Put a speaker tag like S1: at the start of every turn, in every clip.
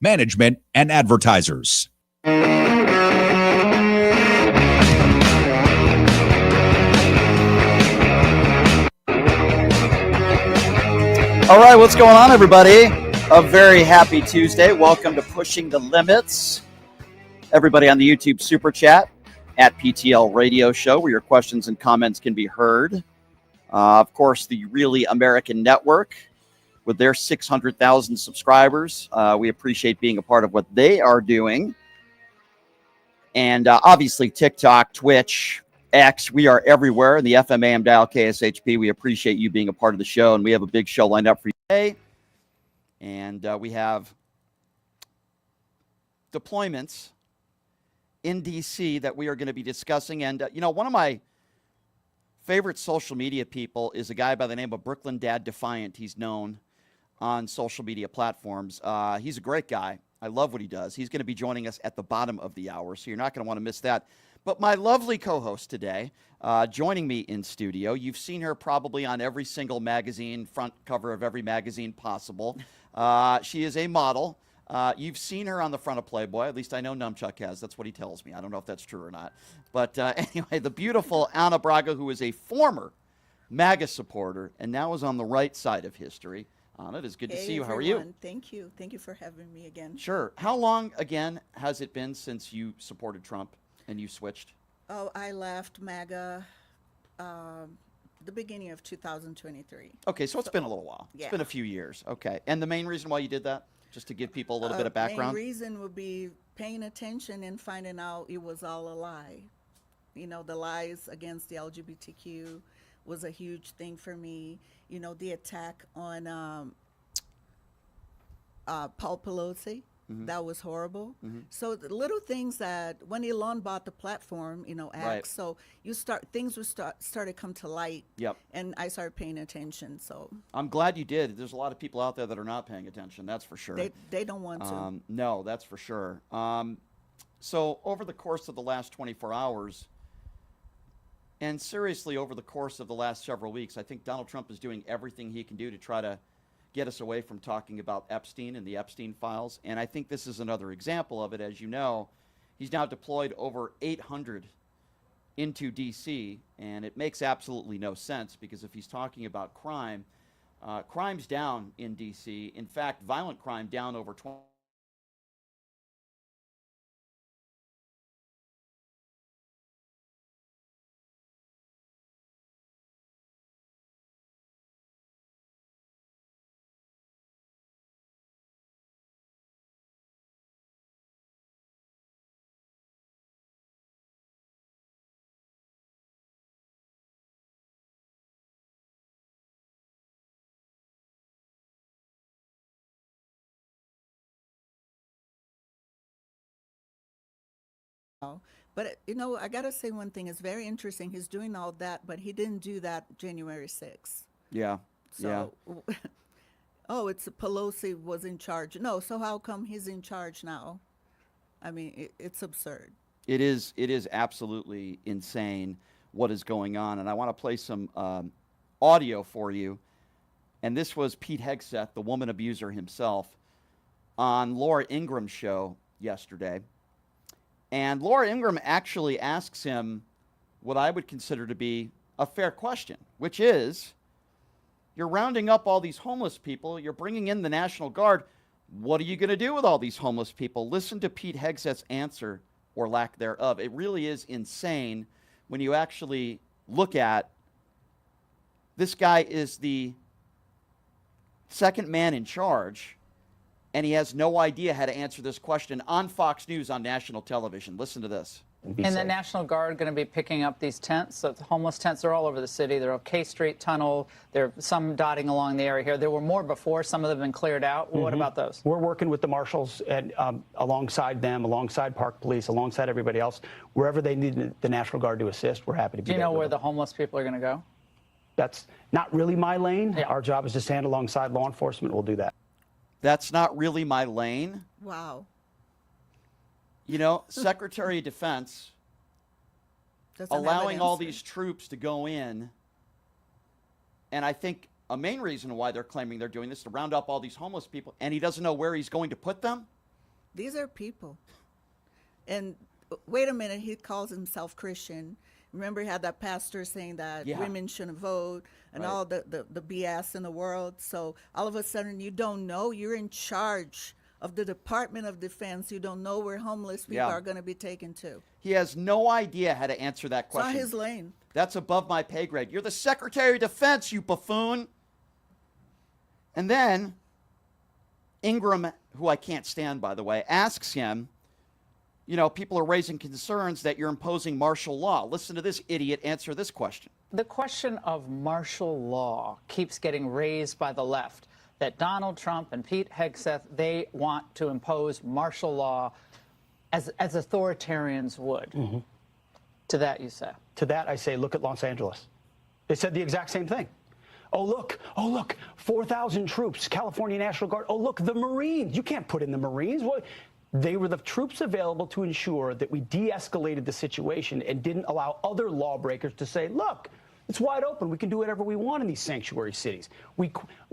S1: management, and advertisers.
S2: All right, what's going on, everybody? A very happy Tuesday. Welcome to Pushing the Limits. Everybody on the YouTube Super Chat at PTL Radio Show, where your questions and comments can be heard. Of course, the Really American Network, with their 600,000 subscribers. We appreciate being a part of what they are doing. And obviously, TikTok, Twitch, X, we are everywhere in the FMAM dial KSHP. We appreciate you being a part of the show, and we have a big show lined up for you today. And we have deployments in D.C. that we are going to be discussing. And, one of my favorite social media people is a guy by the name of Brooklyn Dad Defiant. He's known on social media platforms. He's a great guy. I love what he does. He's going to be joining us at the bottom of the hour, so you're not going to want to miss that. But my lovely co-host today, joining me in studio, you've seen her probably on every single magazine, front cover of every magazine possible. She is a model. You've seen her on the front of Playboy. At least I know Numchuck has. That's what he tells me. I don't know if that's true or not. But anyway, the beautiful Ana Braga, who is a former MAGA supporter and now is on the right side of history. Ana, it is good to see you.
S3: Everyone.
S2: How are you?
S3: Thank you. Thank you for having me again.
S2: Sure. How long, again, has it been since you supported Trump and you switched?
S3: Oh, I left MAGA the beginning of 2023.
S2: Okay, so it's been a little while.
S3: Yeah.
S2: It's been a few years. Okay. And the main reason why you did that? Just to give people a little bit of background?
S3: The main reason would be paying attention and finding out it was all a lie. The lies against the LGBTQ was a huge thing for me. The attack on Paul Pelosi, that was horrible. So the little things that when Elon bought the platform, X,
S2: Right.
S3: so things would started come to light.
S2: Yep.
S3: And I started paying attention. So
S2: I'm glad you did. There's a lot of people out there that are not paying attention. That's for sure.
S3: they don't want to.
S2: No, that's for sure. So over the course of the last 24 hours, and seriously over the course of the last several weeks, I think Donald Trump is doing everything he can do to try to get us away from talking about Epstein and the Epstein files. And I think this is another example of it. As you know, he's now deployed over 800 into D.C., and it makes absolutely no sense because if he's talking about crime, crime's down in D.C. In fact, violent crime down over 20.
S3: But I gotta say one thing. It's very interesting. He's doing all that, but he didn't do that January 6th.
S2: Yeah.
S3: So, oh, it's Pelosi was in charge. No, so how come he's in charge now? I mean, it's absurd.
S2: It is absolutely insane what is going on. And I want to play some audio for you. And this was Pete Hegseth, the woman abuser himself, on Laura Ingram's show yesterday. And Laura Ingram actually asks him what I would consider to be a fair question, which is, you're rounding up all these homeless people. You're bringing in the National Guard. What are you going to do with all these homeless people? Listen to Pete Hegseth's answer, or lack thereof. It really is insane when you actually look at this guy is the second man in charge, and he has no idea how to answer this question on Fox News on national television. Listen to this.
S4: And the National Guard going to be picking up these tents. So the homeless tents are all over the city. They're on K Street Tunnel. There are some dotting along the area here. There were more before. Some of them have been cleared out. What about those?
S5: We're working with the marshals and alongside them, alongside Park Police, alongside everybody else. Wherever they need the National Guard to assist, we're happy to be there.
S4: Do you know
S5: with
S4: where
S5: them.
S4: the homeless people are going to go?
S5: That's not really my lane.
S4: Yeah.
S5: Our job is to stand alongside law enforcement. We'll do that.
S2: That's not really my lane.
S3: Wow.
S2: Secretary of Defense
S3: Doesn't have
S2: allowing
S3: an
S2: all
S3: answer.
S2: these troops to go in, and I think a main reason why they're claiming they're doing this is to round up all these homeless people, and he doesn't know where he's going to put them.
S3: These are people. And wait a minute, he calls himself Christian. Remember, he had that pastor saying that women shouldn't vote and all the BS in the world. So all of a sudden, you don't know. You're in charge of the Department of Defense. You don't know where homeless people are going to be taken to.
S2: He has no idea how to answer that question.
S3: It's not his lane.
S2: That's above my pay grade. You're the Secretary of Defense, you buffoon. And then Ingram, who I can't stand, by the way, asks him, you know, people are raising concerns that you're imposing martial law. Listen to this idiot answer this question.
S4: The question of martial law keeps getting raised by the left, that Donald Trump and Pete Hegseth, they want to impose martial law as authoritarians would. Mm-hmm. To that you say?
S5: To that I say, look at Los Angeles. They said the exact same thing. Oh, look, 4,000 troops, California National Guard. Oh, look, the Marines. You can't put in the Marines. What? They were the troops available to ensure that we de-escalated the situation and didn't allow other lawbreakers to say, look, it's wide open. We can do whatever we want in these sanctuary cities.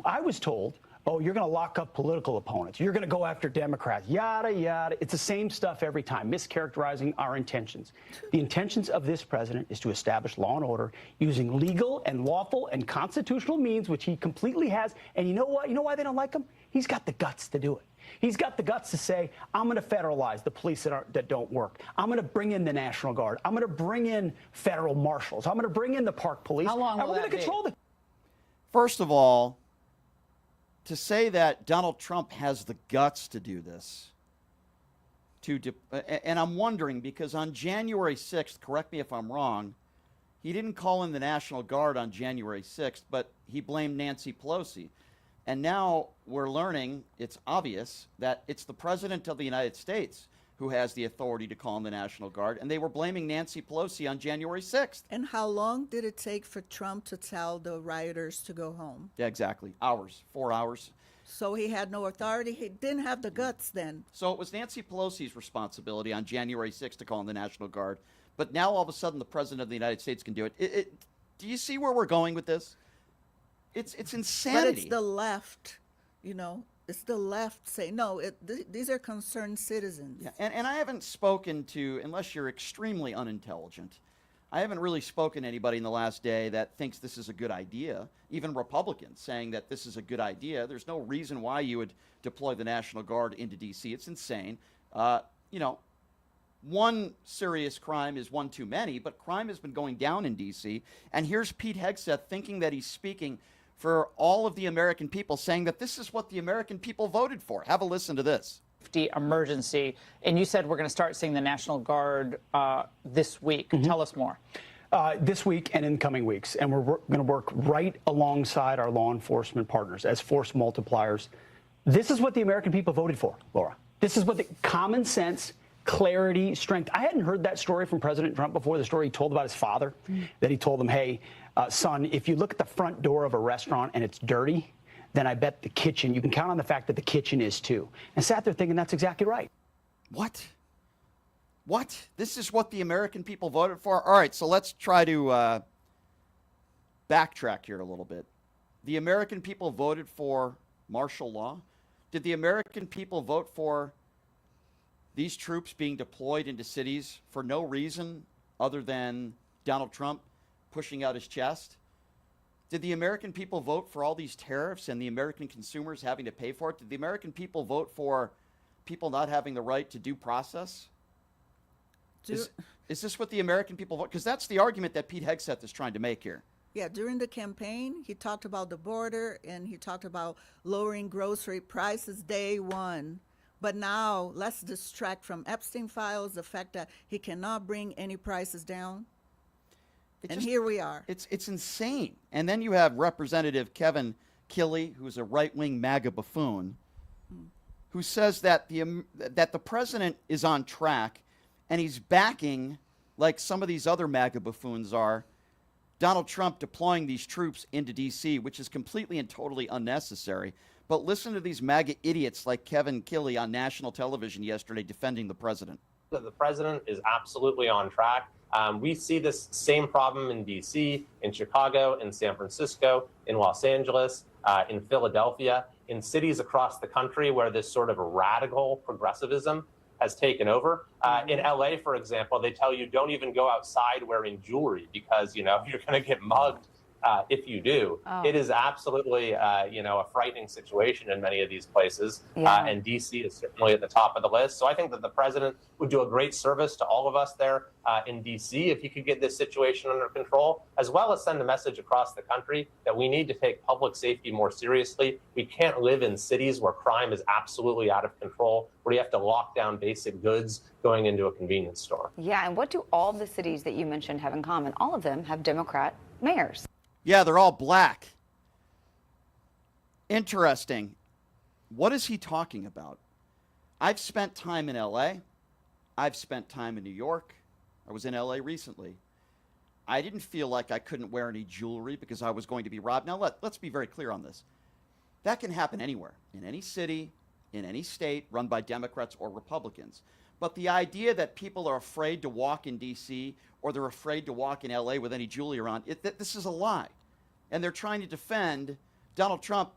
S5: I was told, oh, you're going to lock up political opponents. You're going to go after Democrats, yada, yada. It's the same stuff every time, mischaracterizing our intentions. The intentions of this president is to establish law and order using legal and lawful and constitutional means, which he completely has. And you know what? You know why they don't like him? He's got the guts to do it. He's got the guts to say, I'm going to federalize the police that don't work. I'm going to bring in the National Guard. I'm going to bring in federal marshals. I'm going to bring in the park police.
S4: How long will
S5: we're going to
S4: that
S5: control the...
S2: First of all, to say that Donald Trump has the guts to do this, and I'm wondering, because on January 6th, correct me if I'm wrong, he didn't call in the National Guard on January 6th, but he blamed Nancy Pelosi. And now we're learning, it's obvious, that it's the President of the United States who has the authority to call in the National Guard, and they were blaming Nancy Pelosi on January 6th.
S3: And how long did it take for Trump to tell the rioters to go home?
S2: Yeah, exactly. Hours, 4 hours.
S3: So he had no authority. He didn't have the guts then.
S2: So it was Nancy Pelosi's responsibility on January 6th to call in the National Guard. But now all of a sudden the President of the United States can do it. Do you see where we're going with this? It's insanity.
S3: But it's the left, you know. It's the left saying, no, these are concerned citizens.
S2: Yeah, and I haven't spoken to, unless you're extremely unintelligent, I haven't really spoken to anybody in the last day that thinks this is a good idea, even Republicans saying that this is a good idea. There's no reason why you would deploy the National Guard into D.C. It's insane. You know, one serious crime is one too many, but crime has been going down in D.C. And here's Pete Hegseth thinking that he's speaking for all of the American people, saying that this is what the American people voted for. Have a listen to this.
S4: Emergency, and you said we're going to start seeing the National Guard this week. Mm-hmm. Tell us more.
S5: This week and in coming weeks, and we're going to work right alongside our law enforcement partners as force multipliers. This is what the American people voted for, Laura. This is what the common sense, clarity, strength. I hadn't heard that story from President Trump before, the story he told about his father, that he told him, hey, son, if you look at the front door of a restaurant and it's dirty, then I bet the kitchen, you can count on the fact that the kitchen is too. And sat there thinking that's exactly right.
S2: What? This is what the American people voted for? All right, so let's try to backtrack here a little bit. The American people voted for martial law? Did the American people vote for these troops being deployed into cities for no reason other than Donald Trump pushing out his chest? Did the American people vote for all these tariffs and the American consumers having to pay for it? Did the American people vote for people not having the right to due process? Is this what the American people vote? Because that's the argument that Pete Hegseth is trying to make here.
S3: Yeah, during the campaign, he talked about the border and he talked about lowering grocery prices day one. But now let's distract from Epstein files, the fact that he cannot bring any prices down. Here we are.
S2: It's insane. And then you have Representative Kevin Kiley, who's a right-wing MAGA buffoon, who says that the president is on track and he's backing, like some of these other MAGA buffoons are, Donald Trump deploying these troops into D.C., which is completely and totally unnecessary. But listen to these MAGA idiots like Kevin Kiley on national television yesterday defending the president.
S6: The president is absolutely on track. We see this same problem in D.C., in Chicago, in San Francisco, in Los Angeles, in Philadelphia, in cities across the country where this sort of radical progressivism has taken over. In LA, for example, they tell you don't even go outside wearing jewelry because, you're going to get mugged if you do.
S7: Oh.
S6: It is absolutely, a frightening situation in many of these places.
S7: Yeah.
S6: And DC is certainly at the top of the list. So I think that the president would do a great service to all of us there in DC if he could get this situation under control, as well as send a message across the country that we need to take public safety more seriously. We can't live in cities where crime is absolutely out of control, where you have to lock down basic goods going into a convenience store.
S7: Yeah, and what do all the cities that you mentioned have in common? All of them have Democrat mayors.
S2: Yeah, they're all black. Interesting. What is he talking about? I've spent time in LA. I've spent time in New York. I was in LA recently. I didn't feel like I couldn't wear any jewelry because I was going to be robbed. Now, let's be very clear on this. That can happen anywhere, in any city, in any state run by Democrats or Republicans. But the idea that people are afraid to walk in D.C. or they're afraid to walk in L.A. with any jewelry around, this is a lie. And they're trying to defend Donald Trump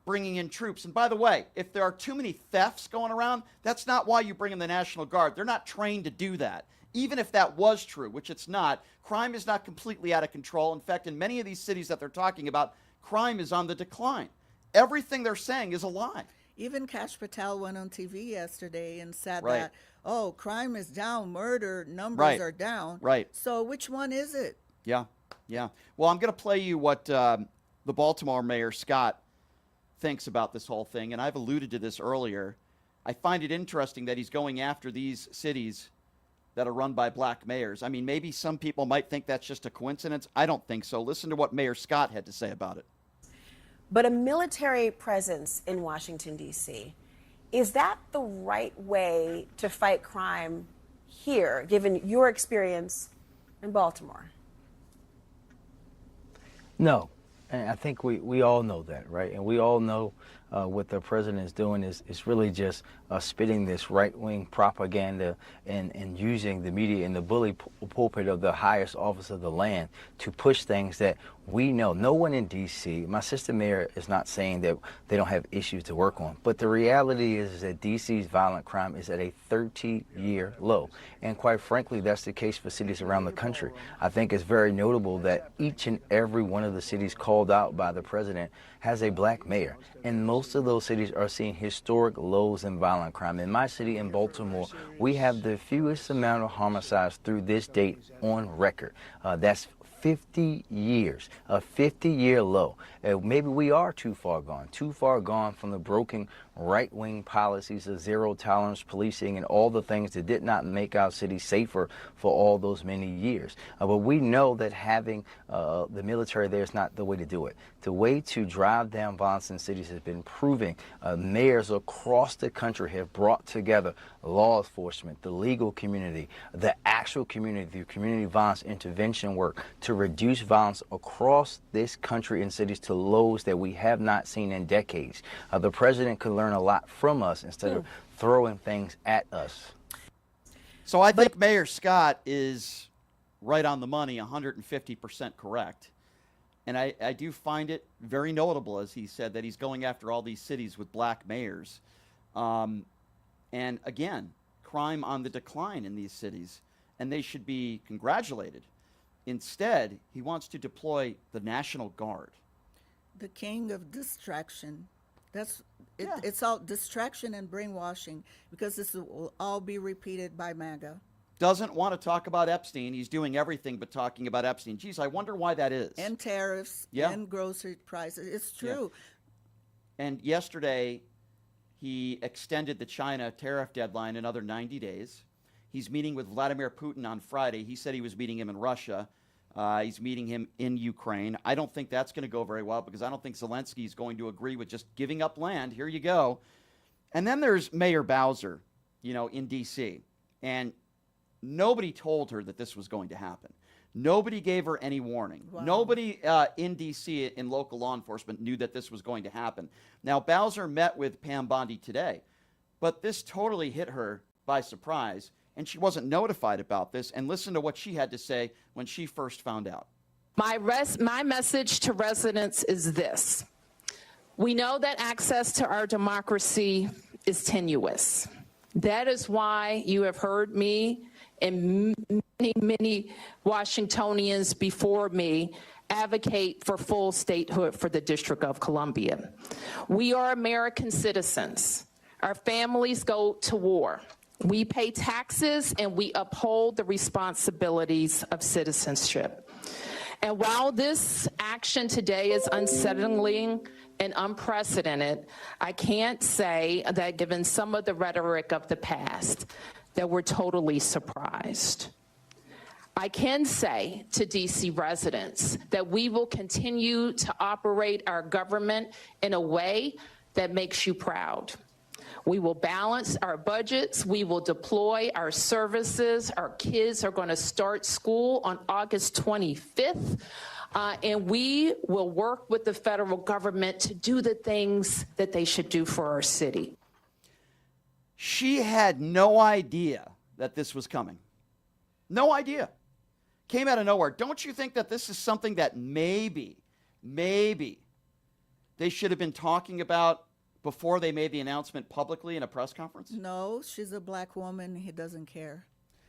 S2: bringing in troops. And by the way, if there are too many thefts going around, that's not why you bring in the National Guard. They're not trained to do that. Even if that was true, which it's not, crime is not completely out of control. In fact, in many of these cities that they're talking about, crime is on the decline. Everything they're saying is a lie.
S3: Even Kash Patel went on TV yesterday and said
S2: Right.
S3: that, oh, crime is down, murder numbers are down.
S2: Right.
S3: So which one is it?
S2: Yeah, yeah. Well, I'm going to play you what the Baltimore Mayor Scott thinks about this whole thing, and I've alluded to this earlier. I find it interesting that he's going after these cities that are run by black mayors. I mean, maybe some people might think that's just a coincidence. I don't think so. Listen to what Mayor Scott had to say about it.
S8: But a military presence in Washington, D.C., is that the right way to fight crime here, given your experience in Baltimore?
S9: No. And I think we all know that, right? And we all know what the president is doing is really just spitting this right-wing propaganda and using the media in the bully pulpit of the highest office of the land to push things that we know. No one in D.C., my sister mayor is not saying that they don't have issues to work on, but the reality is that D.C.'s violent crime is at a 30-year low. And quite frankly, that's the case for cities around the country. I think it's very notable that each and every one of the cities called out by the president has a black mayor. And most of those cities are seeing historic lows in violent crime. In my city, in Baltimore, we have the fewest amount of homicides through this date on record. That's 50 years, a 50-year low. Maybe we are too far gone from the broken right-wing policies of zero-tolerance policing and all the things that did not make our city safer for all those many years. But we know that having the military there is not the way to do it. The way to drive down violence in cities has been proving. Mayors across the country have brought together law enforcement, the legal community, the actual community, the community violence intervention work to reduce violence across this country in cities to lows that we have not seen in decades. The president could learn a lot from us instead of throwing things at us.
S2: So I think Mayor Scott is right on the money, 150% correct. And I do find it very notable, as he said, that he's going after all these cities with black mayors. And again, crime on the decline in these cities, and they should be congratulated. Instead, he wants to deploy the National Guard.
S3: The king of distraction. It's all distraction and brainwashing, because this will all be repeated by MAGA.
S2: Doesn't want to talk about Epstein. He's doing everything but talking about Epstein. Geez, I wonder why that is.
S3: And tariffs and grocery prices. It's true.
S2: Yeah. And yesterday, he extended the China tariff deadline another 90 days. He's meeting with Vladimir Putin on Friday. He said he was meeting him in Russia. He's meeting him in Ukraine. I don't think that's going to go very well, because I don't think Zelensky is going to agree with just giving up land. Here you go. And then there's Mayor Bowser, in D.C. And nobody told her that this was going to happen. Nobody gave her any warning. Wow. Nobody in D.C. in local law enforcement knew that this was going to happen. Now, Bowser met with Pam Bondi today, but this totally hit her by surprise, and she wasn't notified about this. And listen to what she had to say when she first found out.
S10: My message to residents is this. We know that access to our democracy is tenuous. That is why you have heard me and many Washingtonians before me advocate for full statehood for the District of Columbia. We are American citizens. Our families go to war. We pay taxes and we uphold the responsibilities of citizenship. And while this action today is unsettling and unprecedented, I can't say that given some of the rhetoric of the past, that we're totally surprised. I can say to DC residents that we will continue to operate our government in a way that makes you proud. We will balance our budgets. We will deploy our services. Our kids are going to start school on August 25th. And we will work with the federal government to do the things that they should do for our city.
S2: She had no idea that this was coming. No idea. Came out of nowhere. Don't you think that this is something that maybe they should have been talking about before they made the announcement publicly in a press conference?
S3: No, she's a black woman. He doesn't care.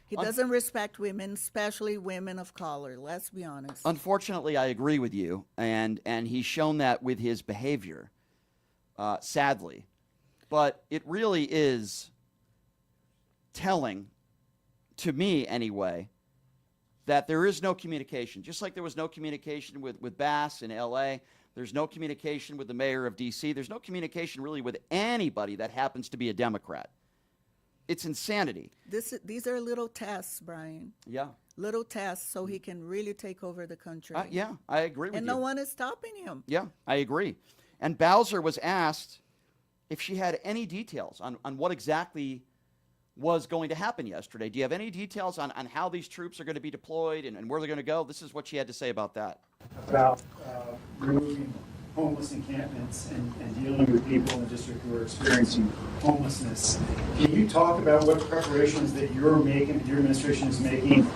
S3: He doesn't respect women, especially women of color. Let's be honest.
S2: Unfortunately, I agree with you, and he's shown that with his behavior, sadly. But it really is telling, to me anyway, that there is no communication. Just like there was no communication with Bass in L.A., there's no communication with the mayor of D.C., there's no communication really with anybody that happens to be a Democrat. It's insanity.
S3: These are little tests, Brian.
S2: Yeah.
S3: Little tests so he can really take over the country.
S2: Yeah, I agree with you.
S3: And no one is stopping him.
S2: Yeah, I agree. And Bowser was asked if she had any details on what exactly was going to happen yesterday. Do you have any details on how these troops are going to be deployed and where they're going to go? This is what she had to say about that.
S11: About removing homeless encampments and dealing with people in the district who are experiencing homelessness. Can you talk about what preparations that you're making, that your administration is making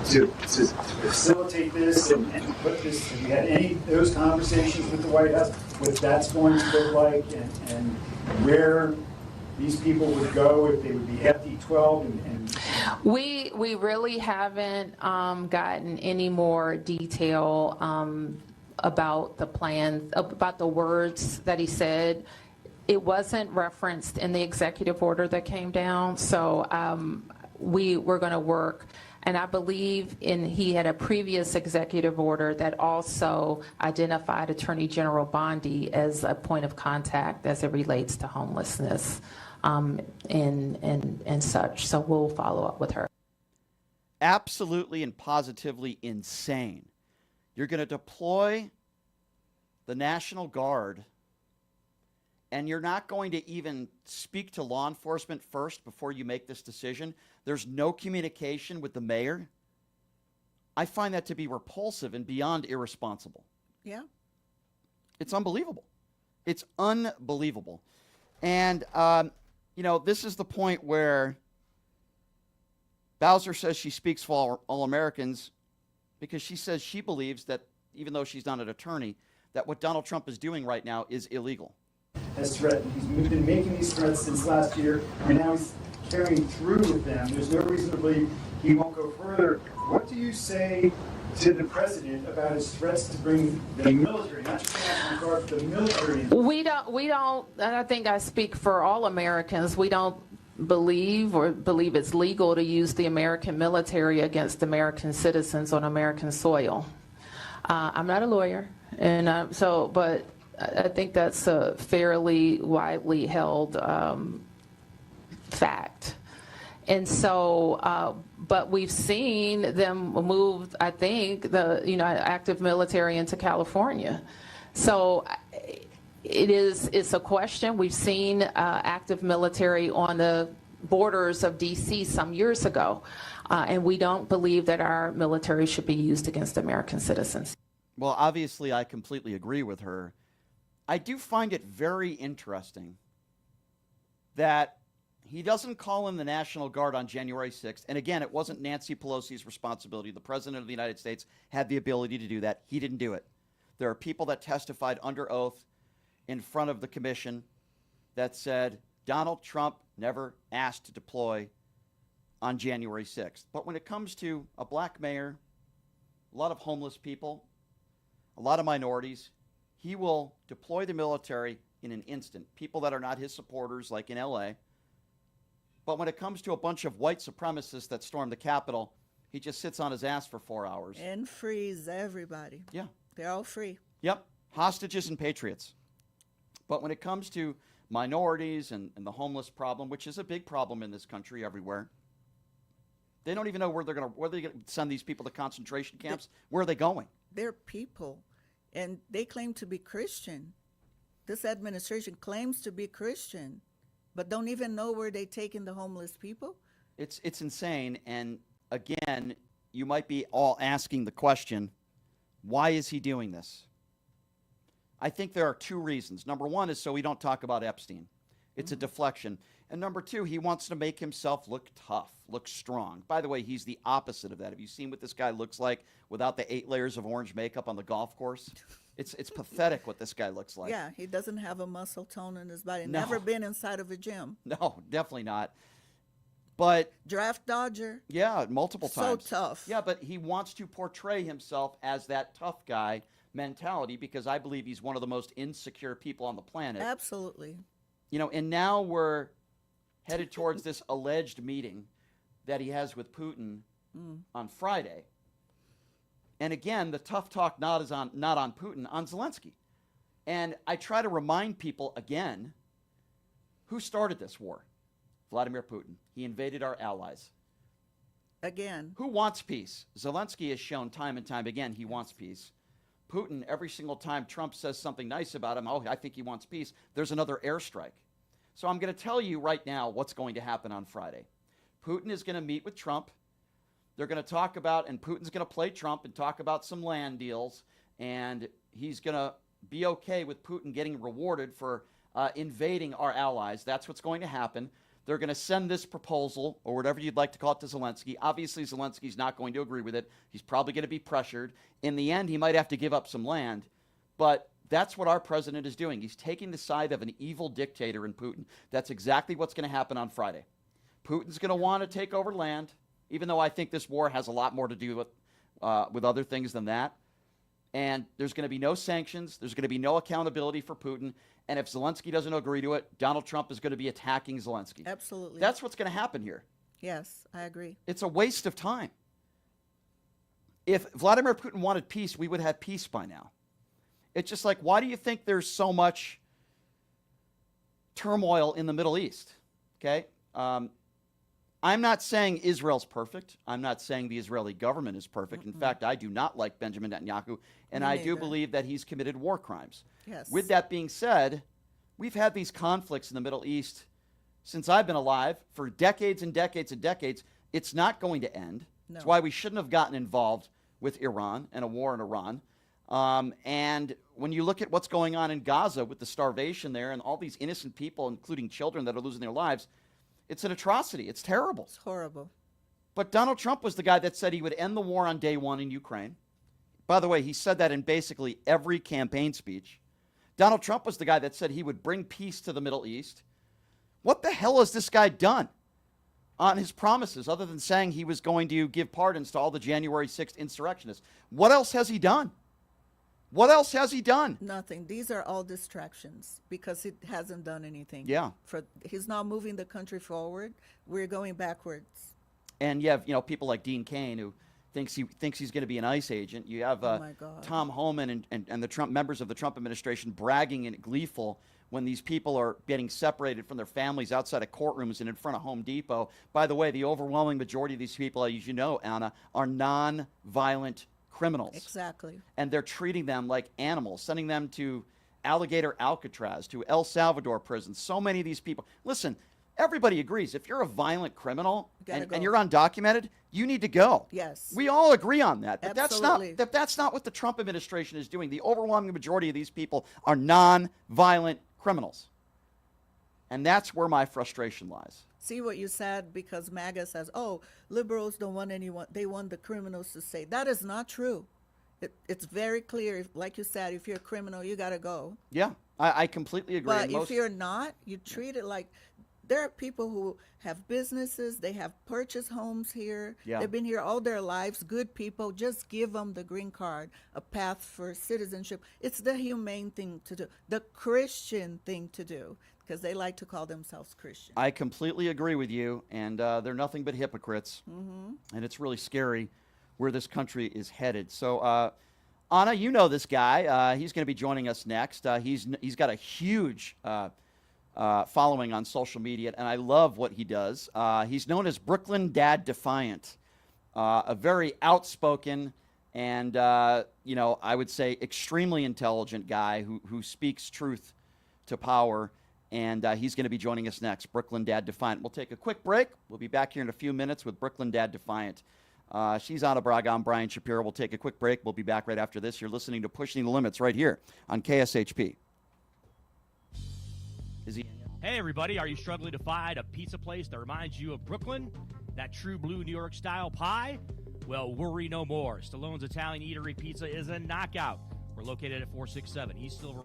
S11: to facilitate this and put this? Have you had any of those conversations with the White House, what that's going to look like and where these people would go if they would be FD12 and
S10: We really haven't gotten any more detail about the plan, about the words that he said. It wasn't referenced in the executive order that came down, so we're going to work. And I believe he had a previous executive order that also identified Attorney General Bondi as a point of contact as it relates to homelessness and such. So we'll follow up with her.
S2: Absolutely and positively insane. You're going to deploy the National Guard, and you're not going to even speak to law enforcement first before you make this decision. There's no communication with the mayor. I find that to be repulsive and beyond irresponsible.
S3: Yeah.
S2: It's unbelievable. It's unbelievable. And, this is the point where Bowser says she speaks for all Americans because she says she believes that, even though she's not an attorney, that what Donald Trump is doing right now is illegal.
S11: Has threatened. He's been making these threats since last year, and now he's carrying through with them. There's no reason to believe he won't go further. What do you say to the president about his threats to bring the military, not just the National Guard, but the military?
S10: We don't, and I think I speak for all Americans, we don't believe it's legal to use the American military against American citizens on American soil. I'm not a lawyer, and but I think that's a fairly widely held fact. And so, but we've seen them move, I think, active military into California. So it's a question. We've seen active military on the borders of D.C. some years ago, and we don't believe that our military should be used against American citizens.
S2: Well, obviously, I completely agree with her. I do find it very interesting that he doesn't call in the National Guard on January 6th. And again, it wasn't Nancy Pelosi's responsibility. The President of the United States had the ability to do that. He didn't do it. There are people that testified under oath in front of the commission that said Donald Trump never asked to deploy on January 6th. But when it comes to a black mayor, a lot of homeless people, a lot of minorities, he will deploy the military in an instant. People that are not his supporters, like in LA. But when it comes to a bunch of white supremacists that storm the Capitol, he just sits on his ass for 4 hours.
S3: And frees everybody.
S2: Yeah.
S3: They're all free.
S2: Yep. Hostages and patriots. But when it comes to minorities and the homeless problem, which is a big problem in this country everywhere, they don't even know where they're going to send these people to concentration camps. Where are they going?
S3: They're people, and they claim to be Christian. This administration claims to be Christian, but don't even know where they're taking the homeless people.
S2: It's insane. And again, you might be all asking the question, why is he doing this? I think there are two reasons. Number one is so we don't talk about Epstein. It's a deflection. And number two, he wants to make himself look tough, look strong. By the way, he's the opposite of that. Have you seen what this guy looks like without the 8 layers of orange makeup on the golf course? It's pathetic what this guy looks like.
S3: Yeah, he doesn't have a muscle tone in his body.
S2: No.
S3: Never been inside of a gym.
S2: No, definitely not. But
S3: draft dodger.
S2: Yeah, multiple times.
S3: So tough.
S2: Yeah, but he wants to portray himself as that tough guy mentality because I believe he's one of the most insecure people on the planet.
S3: Absolutely.
S2: You know, and now we're headed towards this alleged meeting that he has with Putin on Friday. And again, the tough talk not on Putin, on Zelensky. And I try to remind people again, who started this war? Vladimir Putin. He invaded our allies.
S3: Again.
S2: Who wants peace? Zelensky has shown time and time again he wants peace. Putin, every single time Trump says something nice about him, oh, I think he wants peace, there's another airstrike. So I'm going to tell you right now what's going to happen on Friday. Putin is going to meet with Trump. They're going to talk about, and Putin's going to play Trump and talk about some land deals, and he's going to be okay with Putin getting rewarded for invading our allies. That's what's going to happen. They're going to send this proposal, or whatever you'd like to call it, to Zelensky. Obviously, Zelensky's not going to agree with it. He's probably going to be pressured. In the end, he might have to give up some land. But that's what our president is doing. He's taking the side of an evil dictator in Putin. That's exactly what's going to happen on Friday. Putin's going to want to take over land, even though I think this war has a lot more to do with other things than that. And there's going to be no sanctions. There's going to be no accountability for Putin. And if Zelensky doesn't agree to it, Donald Trump is going to be attacking Zelensky.
S3: Absolutely.
S2: That's what's going to happen here.
S3: Yes, I agree.
S2: It's a waste of time. If Vladimir Putin wanted peace, we would have peace by now. It's just like, why do you think there's so much turmoil in the Middle East? Okay? I'm not saying Israel's perfect. I'm not saying the Israeli government is perfect. In fact, I do not like Benjamin Netanyahu, and I do believe that he's committed war crimes.
S3: Yes.
S2: With that being said, we've had these conflicts in the Middle East since I've been alive for decades and decades and decades. It's not going to end.
S3: No.
S2: That's why we shouldn't have gotten involved with Iran and a war in Iran. And when you look at what's going on in Gaza with the starvation there and all these innocent people, including children that are losing their lives, it's an atrocity. It's terrible.
S3: It's horrible.
S2: But Donald Trump was the guy that said he would end the war on day one in Ukraine. By the way, he said that in basically every campaign speech. Donald Trump was the guy that said he would bring peace to the Middle East. What the hell has this guy done on his promises other than saying he was going to give pardons to all the January 6th insurrectionists? What else has he done? What else has he done?
S3: Nothing. These are all distractions because he hasn't done anything.
S2: Yeah.
S3: He's not moving the country forward. We're going backwards.
S2: And you have, people like Dean Cain who thinks he's going to be an ICE agent. You have Tom Homan and the Trump members of the Trump administration bragging and gleeful when these people are getting separated from their families outside of courtrooms and in front of Home Depot. By the way, the overwhelming majority of these people, as you know, Anna, are non-violent criminals.
S3: Exactly.
S2: And they're treating them like animals, sending them to Alligator Alcatraz, to El Salvador prison. So many of these people. Listen, everybody agrees. If you're a violent criminal and you're undocumented, you need to go.
S3: Yes.
S2: We all agree on that. But
S3: Absolutely.
S2: that's not what the Trump administration is doing. The overwhelming majority of these people are non-violent criminals. And that's where my frustration lies.
S3: See what you said, because MAGA says, oh, liberals don't want anyone, they want the criminals to stay. That is not true. It's very clear. Like you said, if you're a criminal, you got to go.
S2: Yeah. I completely agree.
S3: But
S2: And
S3: if you're not, you treat it like there are people who have businesses, they have purchased homes here,
S2: Yeah.
S3: they've been here all their lives, good people. Just give them the green card, a path for citizenship. It's the humane thing to do, the Christian thing to do, because they like to call themselves Christian.
S2: I completely agree with you, and they're nothing but hypocrites. And it's really scary where this country is headed. So, Anna, you know this guy. He's going to be joining us next. He's got a huge following on social media, and I love what he does. He's known as Brooklyn Dad Defiant, a very outspoken and I would say extremely intelligent guy who speaks truth to power. And he's going to be joining us next, Brooklyn Dad Defiant. We'll take a quick break. We'll be back here in a few minutes with Brooklyn Dad Defiant. She's Anna Braga. I'm Brian Shapiro. We'll take a quick break. We'll be back right after this. You're listening to Pushing the Limits right here on KSHP. Is he?
S12: Hey, everybody. Are you struggling to find a pizza place that reminds you of Brooklyn? That true blue New York style pie? Well, worry no more. Stallone's Italian Eatery Pizza is a knockout. We're located at 467 East Silver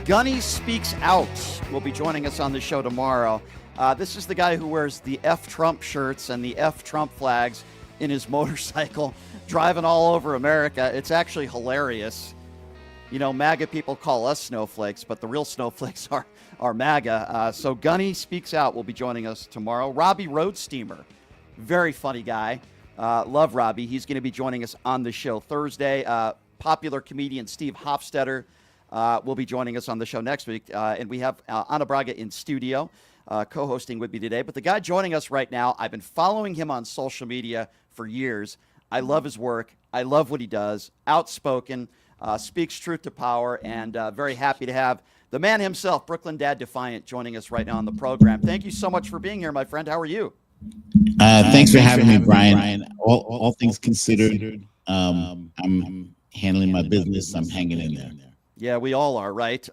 S2: Gunny Speaks Out will be joining us on the show tomorrow. This is the guy who wears the F Trump shirts and the F Trump flags in his motorcycle, driving all over America. It's actually hilarious. You know, MAGA people call us snowflakes, but the real snowflakes are MAGA. So Gunny Speaks Out will be joining us tomorrow. Robbie Roadsteamer, very funny guy. Love Robbie. He's going to be joining us on the show Thursday. Popular comedian Steve Hofstetter will be joining us on the show next week. And we have Ana Braga in studio co-hosting with me today. But the guy joining us right now, I've been following him on social media for years. I love his work. I love what he does. Outspoken, speaks truth to power, and very happy to have the man himself, Brooklyn Dad Defiant, joining us right now on the program. Thank you so much for being here, my friend. How are you?
S13: Thanks for having me, Brian. All things considered, I'm handling my business. I'm hanging in there.
S2: Yeah, we all are, right?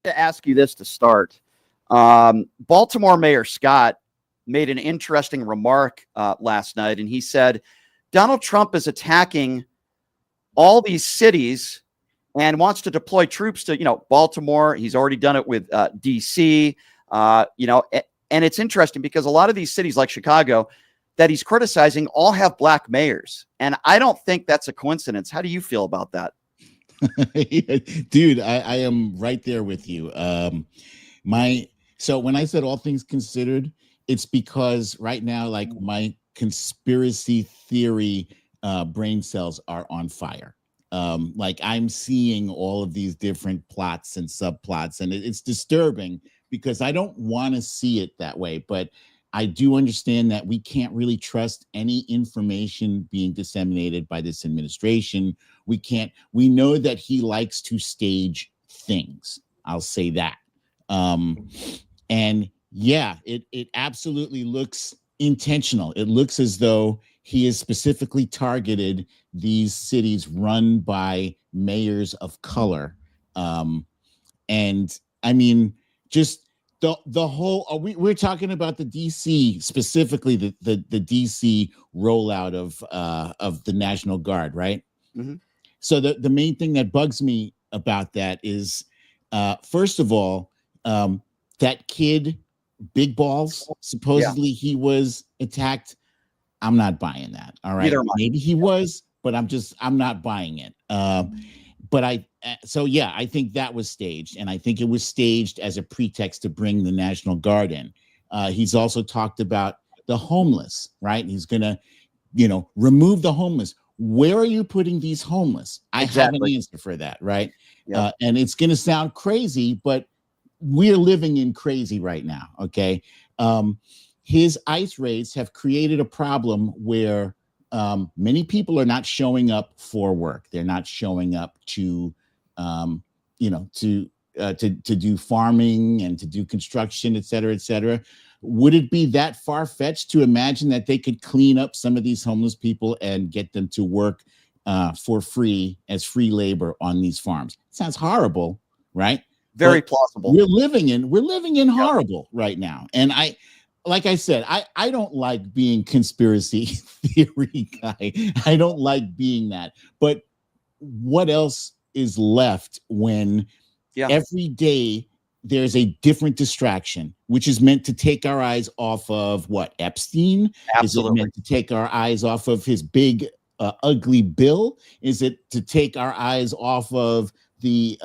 S2: To ask you this to start. Baltimore Mayor Scott made an interesting remark last night, and he said Donald Trump is attacking all these cities and wants to deploy troops to, Baltimore. He's already done it with D.C., and it's interesting because a lot of these cities like Chicago that he's criticizing all have black mayors. And I don't think that's a coincidence. How do you feel about that?
S13: Dude, I am right there with you. So when I said all things considered, it's because right now, like, my conspiracy theory brain cells are on fire. Like, I'm seeing all of these different plots and subplots, and it's disturbing because I don't want to see it that way. But I do understand that we can't really trust any information being disseminated by this administration. We know that he likes to stage things. I'll say that. And yeah, it absolutely looks intentional. It looks as though he has specifically targeted these cities run by mayors of color. And I mean, just the whole, we're talking about the DC, specifically the DC rollout of the National Guard, right?
S2: Mm-hmm.
S13: So the main thing that bugs me about that is, first of all, that kid, Big Balls, supposedly he was attacked. I'm not buying that. All right. Maybe he was, but I'm not buying it. But I think that was staged, and I think it was staged as a pretext to bring the National Guard in. He's also talked about the homeless, right? He's going to, remove the homeless. Where are you putting these homeless? I have an answer for that, right?
S2: Yep.
S13: And it's going to sound crazy, but we're living in crazy right now, okay? His ICE raids have created a problem where many people are not showing up for work. They're not showing up to do farming and to do construction, et cetera, et cetera. Would it be that far-fetched to imagine that they could clean up some of these homeless people and get them to work for free as free labor on these farms? It sounds horrible, right?
S2: Very plausible.
S13: We're living in horrible right now. And like I said, I don't like being conspiracy theory guy. I don't like being that. But what else is left when every day there's a different distraction, which is meant to take our eyes off of what? Epstein?
S2: Absolutely.
S13: Is it meant to take our eyes off of his big, ugly bill? Is it to take our eyes off of the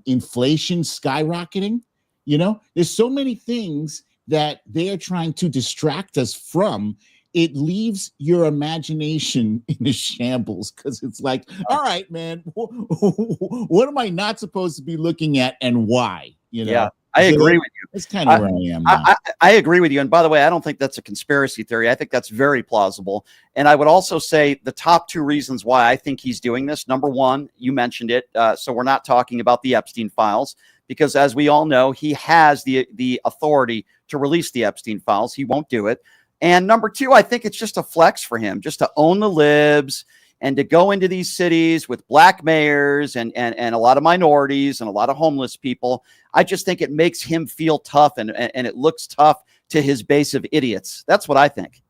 S13: inflation skyrocketing? There's so many things that they are trying to distract us from. It leaves your imagination in a shambles because it's like, all right, man, what am I not supposed to be looking at and why?
S2: Yeah, I agree with you.
S13: That's kind of where I am now.
S2: I agree with you. And by the way, I don't think that's a conspiracy theory. I think that's very plausible. And I would also say the top two reasons why I think he's doing this. Number one, you mentioned it. So we're not talking about the Epstein files because, as we all know, he has the authority to release the Epstein files. He won't do it. And number two, I think it's just a flex for him, just to own the libs and to go into these cities with black mayors and a lot of minorities and a lot of homeless people. I just think it makes him feel tough and it looks tough to his base of idiots. That's what I think.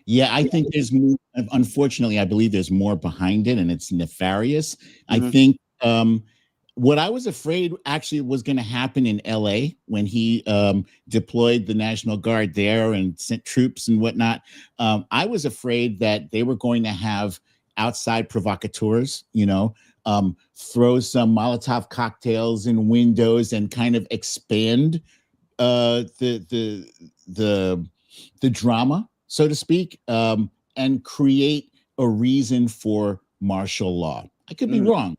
S13: Yeah, I think there's more. Unfortunately, I believe there's more behind it, and it's nefarious. I think what I was afraid actually was going to happen in LA when he deployed the National Guard there and sent troops and whatnot. I was afraid that they were going to have outside provocateurs, throw some Molotov cocktails in windows and kind of expand the drama, so to speak, and create a reason for martial law. I could be wrong,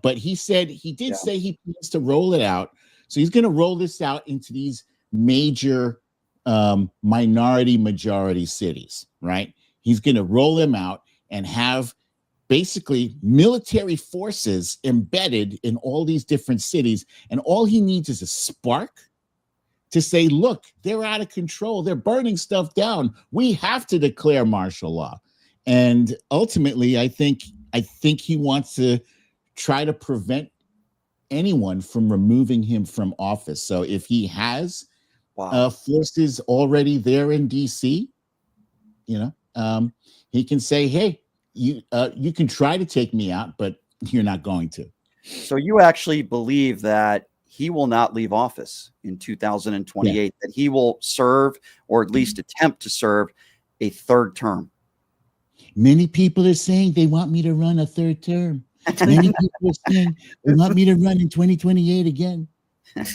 S13: but he did say he plans to roll it out. So he's going to roll this out into these major minority majority cities, right? He's going to roll them out and have basically military forces embedded in all these different cities. And all he needs is a spark to say, look, they're out of control. They're burning stuff down. We have to declare martial law. And ultimately, I think he wants to try to prevent anyone from removing him from office. So if he has forces already there in DC, he can say, hey, you can try to take me out, but you're not going to.
S2: So you actually believe that he will not leave office in 2028, that he will serve, or at least attempt to serve, a third term?
S13: Many people are saying they want me to run a third term. Many people are saying they want me to run in 2028 again.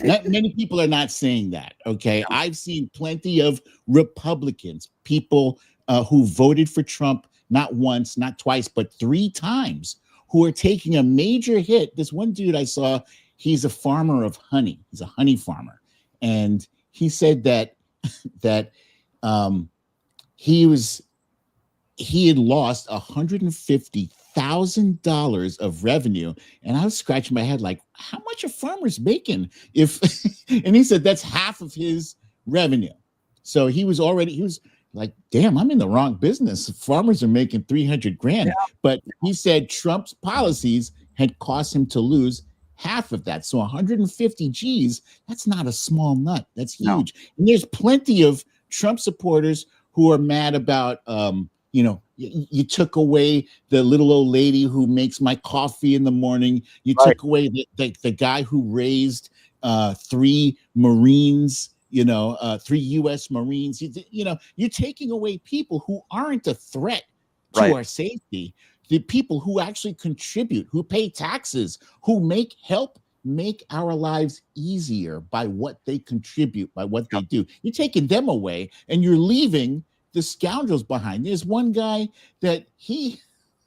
S13: Many people are not saying that, okay? I've seen plenty of Republicans, people who voted for Trump not once, not twice, but 3 times, who are taking a major hit. This one dude I saw, he's a farmer of honey. He's a honey farmer. And he said that he had lost $150,000 of revenue. And I was scratching my head like, how much are farmers making? And he said that's half of his revenue. So he was like, damn, I'm in the wrong business. Farmers are making 300 grand. Yeah. But he said Trump's policies had cost him to lose half of that. So 150 G's, that's not a small nut. That's huge. No. And there's plenty of Trump supporters who are mad about, you took away the little old lady who makes my coffee in the morning. You took away the guy who raised 3 Marines, 3 U.S. Marines. You're taking away people who aren't a threat to our safety. The people who actually contribute, who pay taxes, who help make our lives easier by what they contribute, by what they do. You're taking them away, and you're leaving the scoundrels behind. There's one guy that he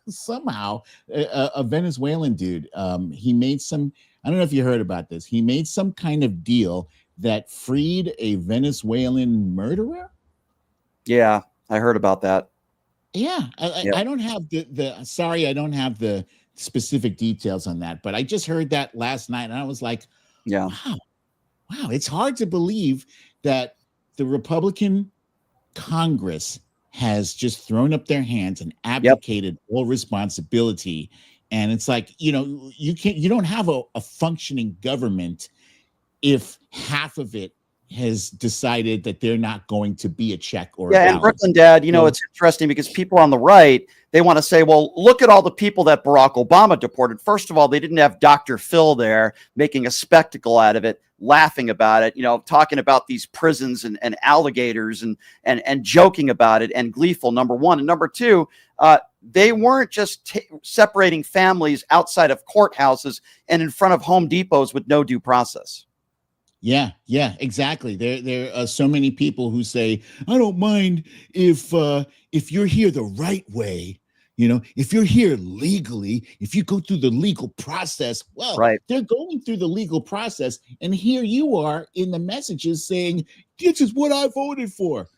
S13: somehow, a Venezuelan dude, he made some, I don't know if you heard about this. He made some kind of deal that freed a Venezuelan murderer.
S2: Yeah, I heard about that.
S13: Yeah, I don't have sorry, I don't have the specific details on that, but I just heard that last night, and I was like, wow, it's hard to believe that the Republican Congress has just thrown up their hands and abdicated all responsibility. And it's like, you don't have a functioning government if half of it has decided that they're not going to be a check or a balance.
S2: And Brooklyn Dad, it's interesting because people on the right, they want to say, well, look at all the people that Barack Obama deported. First of all, they didn't have Dr. Phil there making a spectacle out of it, laughing about it, talking about these prisons and alligators and joking about it and gleeful, number one. And number two, they weren't just separating families outside of courthouses and in front of Home Depots with no due process.
S13: Yeah, exactly. There are so many people who say, I don't mind if you're here the right way, if you're here legally, if you go through the legal process. Well, they're going through the legal process, and here you are in the messages saying, this is what I voted for.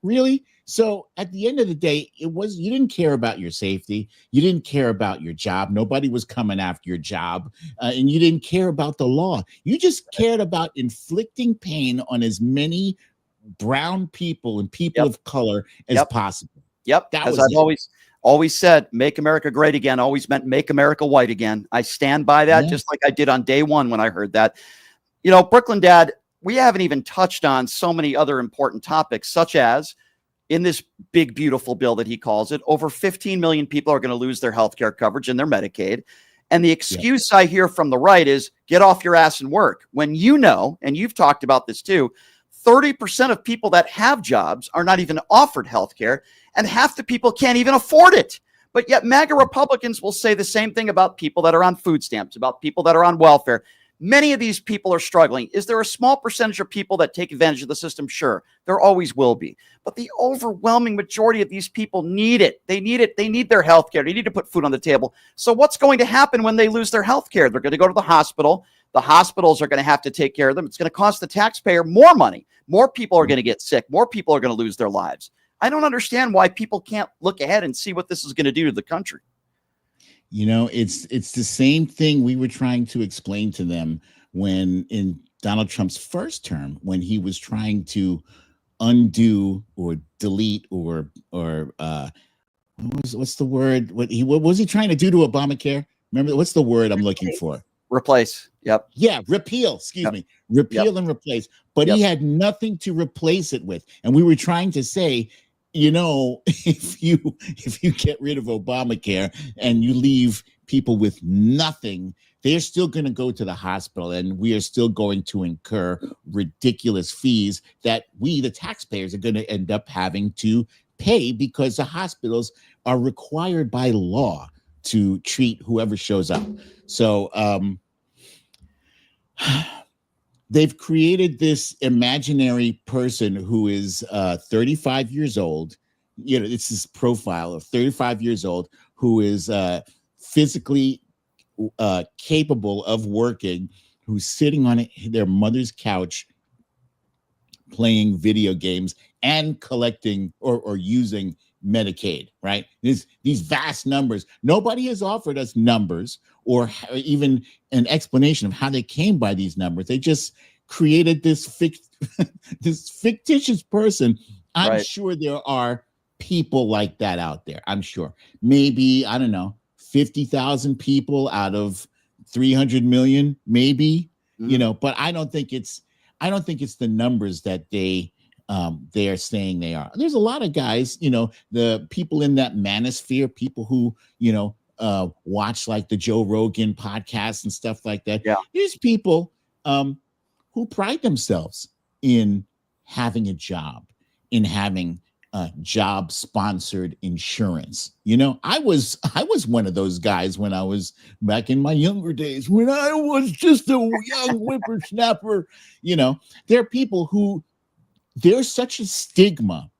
S13: Really? So at the end of the day, you didn't care about your safety. You didn't care about your job. Nobody was coming after your job. And you didn't care about the law. You just cared about inflicting pain on as many brown people and people of color as possible.
S2: As I've always said, make America great again always meant make America white again. I stand by that, just like I did on day one when I heard that. Brooklyn Dad, we haven't even touched on so many other important topics, such as in this big, beautiful bill that he calls it, over 15 million people are going to lose their health care coverage and their Medicaid. And the excuse I hear from the right is get off your ass and work. When you know, and you've talked about this too, 30% of people that have jobs are not even offered health care, and half the people can't even afford it. But yet MAGA Republicans will say the same thing about people that are on food stamps, about people that are on welfare. Many of these people are struggling. Is there a small percentage of people that take advantage of the system? Sure, there always will be. But the overwhelming majority of these people need it. They need it. They need their health care. They need to put food on the table. So what's going to happen when they lose their health care? They're going to go to the hospital. The hospitals are going to have to take care of them. It's going to cost the taxpayer more money. More people are going to get sick. More people are going to lose their lives. I don't understand why people can't look ahead and see what this is going to do to the country.
S13: You know, it's the same thing we were trying to explain to them when in Donald Trump's first term, when he was trying to undo or delete or what's the word? What was he trying to do to Obamacare? Remember, what's the word I'm looking for?
S2: Replace. Yep.
S13: Yeah, repeal. Excuse me. Repeal and replace. But he had nothing to replace it with. And we were trying to say, you know, if you get rid of Obamacare and you leave people with nothing, they're still going to go to the hospital, and we are still going to incur ridiculous fees that we, the taxpayers, are going to end up having to pay because the hospitals are required by law to treat whoever shows up. So they've created this imaginary person who is 35 years old. You know, it's this profile of 35 years old who is physically capable of working, who's sitting on their mother's couch playing video games and collecting or using Medicaid, right? These vast numbers. Nobody has offered us numbers or even an explanation of how they came by these numbers. They just created this fictitious person. I'm sure there are people like that out there. I'm sure. Maybe, I don't know, 50,000 people out of 300 million, maybe, you know, but I don't think it's the numbers that they are saying they are. There's a lot of guys, you know, the people in that manosphere, people who, you know, watch like the Joe Rogan podcast and stuff like that. Yeah. There's people who pride themselves in having a job, in having job sponsored insurance. You know, I was one of those guys when I was back in my younger days, when I was just a young whippersnapper. You know, there are people who, there's such a stigma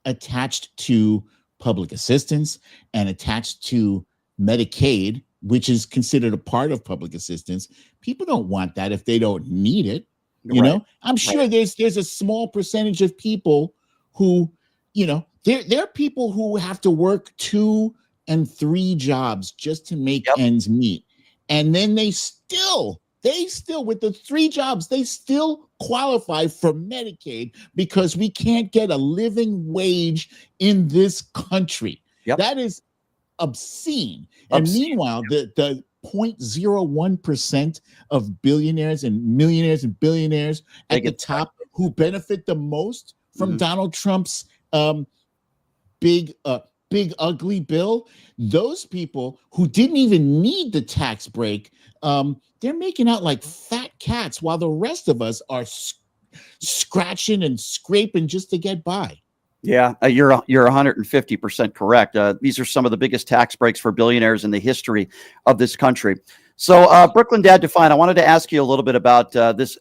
S13: attached to public assistance and attached to Medicaid, which is considered a part of public assistance. People don't want that if they don't need it. You know, I'm sure there's a small percentage of people who, you know, there are people who have to work 2 and 3 jobs just to make ends meet. And then they still with the 3 jobs, they still qualify for Medicaid because we can't get a living wage in this country. That is obscene. And meanwhile, the 0.01% of billionaires and millionaires and billionaires at the top who benefit the most from Donald Trump's big ugly bill, those people who didn't even need the tax break, they're making out like fat cats while the rest of us are scratching and scraping just to get by.
S2: Yeah, you're 150% correct. These are some of the biggest tax breaks for billionaires in the history of this country. So, Brooklyn Dad Define, I wanted to ask you a little bit about this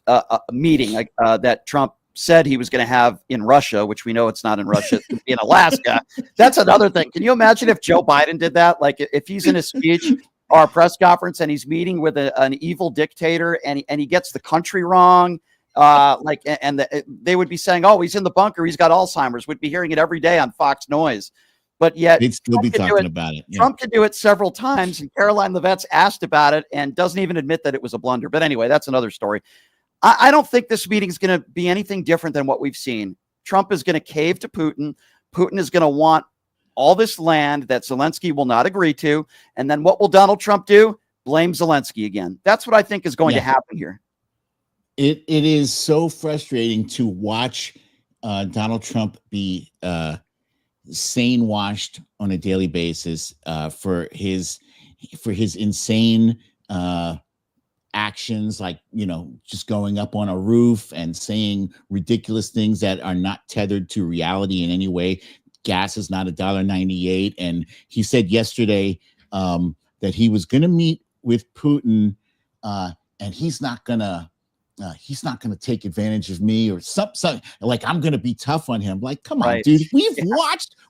S2: meeting that Trump said he was going to have in Russia, which we know it's not in Russia, it's in Alaska. That's another thing. Can you imagine if Joe Biden did that? Like if he's in a speech or a press conference and he's meeting with an evil dictator and he gets the country wrong, they would be saying, oh, he's in the bunker, he's got Alzheimer's. We'd be hearing it every day on Fox Noise. But yet
S13: they'd still be talking about it. Yeah.
S2: Trump could do it several times, and Caroline Levette's asked about it and doesn't even admit that it was a blunder. But anyway, that's another story. I don't think this meeting is going to be anything different than what we've seen. Trump is going to cave to Putin. Putin is going to want all this land that Zelensky will not agree to. And then what will Donald Trump do? Blame Zelensky again. That's what I think is going to happen here.
S13: It is so frustrating to watch Donald Trump be sane washed on a daily basis for his for his insane actions, like, just going up on a roof and saying ridiculous things that are not tethered to reality in any way. Gas is not $1.98. And he said yesterday that he was going to meet with Putin, and he's not going to take advantage of me, or something like I'm going to be tough on him. Like, come on, dude.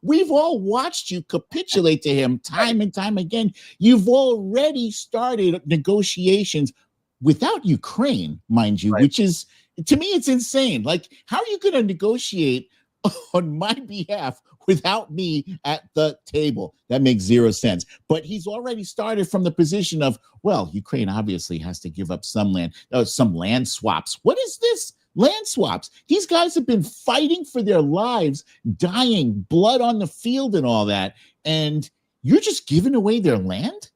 S13: We've all watched you capitulate to him time and time again. You've already started negotiations without Ukraine, mind you, which is, to me, it's insane. Like, how are you going to negotiate on my behalf without me at the table? That makes zero sense. But he's already started from the position of, well, Ukraine obviously has to give up some land swaps. What is this? Land swaps. These guys have been fighting for their lives, dying, blood on the field and all that. And you're just giving away their land?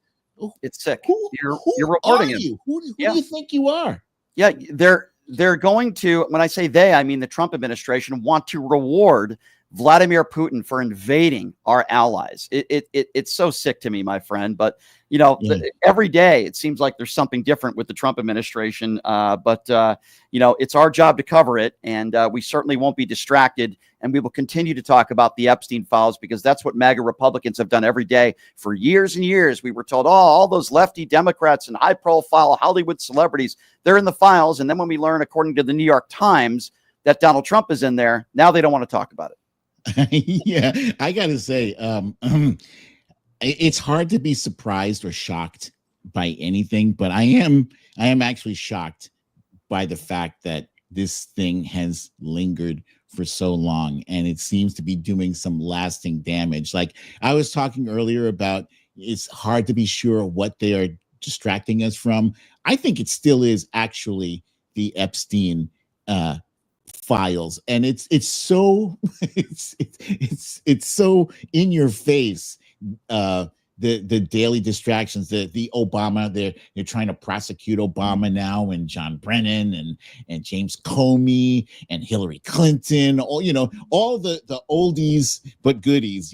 S2: It's sick.
S13: You're
S2: reporting it.
S13: Who do you think you are?
S2: Yeah, they're going to, when I say they, I mean the Trump administration, want to reward Vladimir Putin for invading our allies. It's so sick to me, my friend. But, every day it seems like there's something different with the Trump administration. But it's our job to cover it. And we certainly won't be distracted. And we will continue to talk about the Epstein files, because that's what MAGA Republicans have done every day for years and years. We were told, all those lefty Democrats and high profile Hollywood celebrities, they're in the files. And then when we learn, according to the New York Times, that Donald Trump is in there, now they don't want to talk about it.
S13: Yeah, I got to say, it's hard to be surprised or shocked by anything, but I am actually shocked by the fact that this thing has lingered for so long, and it seems to be doing some lasting damage. Like I was talking earlier about, it's hard to be sure what they are distracting us from. I think it still is actually the Epstein files, and it's so it's so in your face. The daily distractions, the Obama, they're trying to prosecute Obama now, and John Brennan and James Comey and Hillary Clinton, all the oldies but goodies,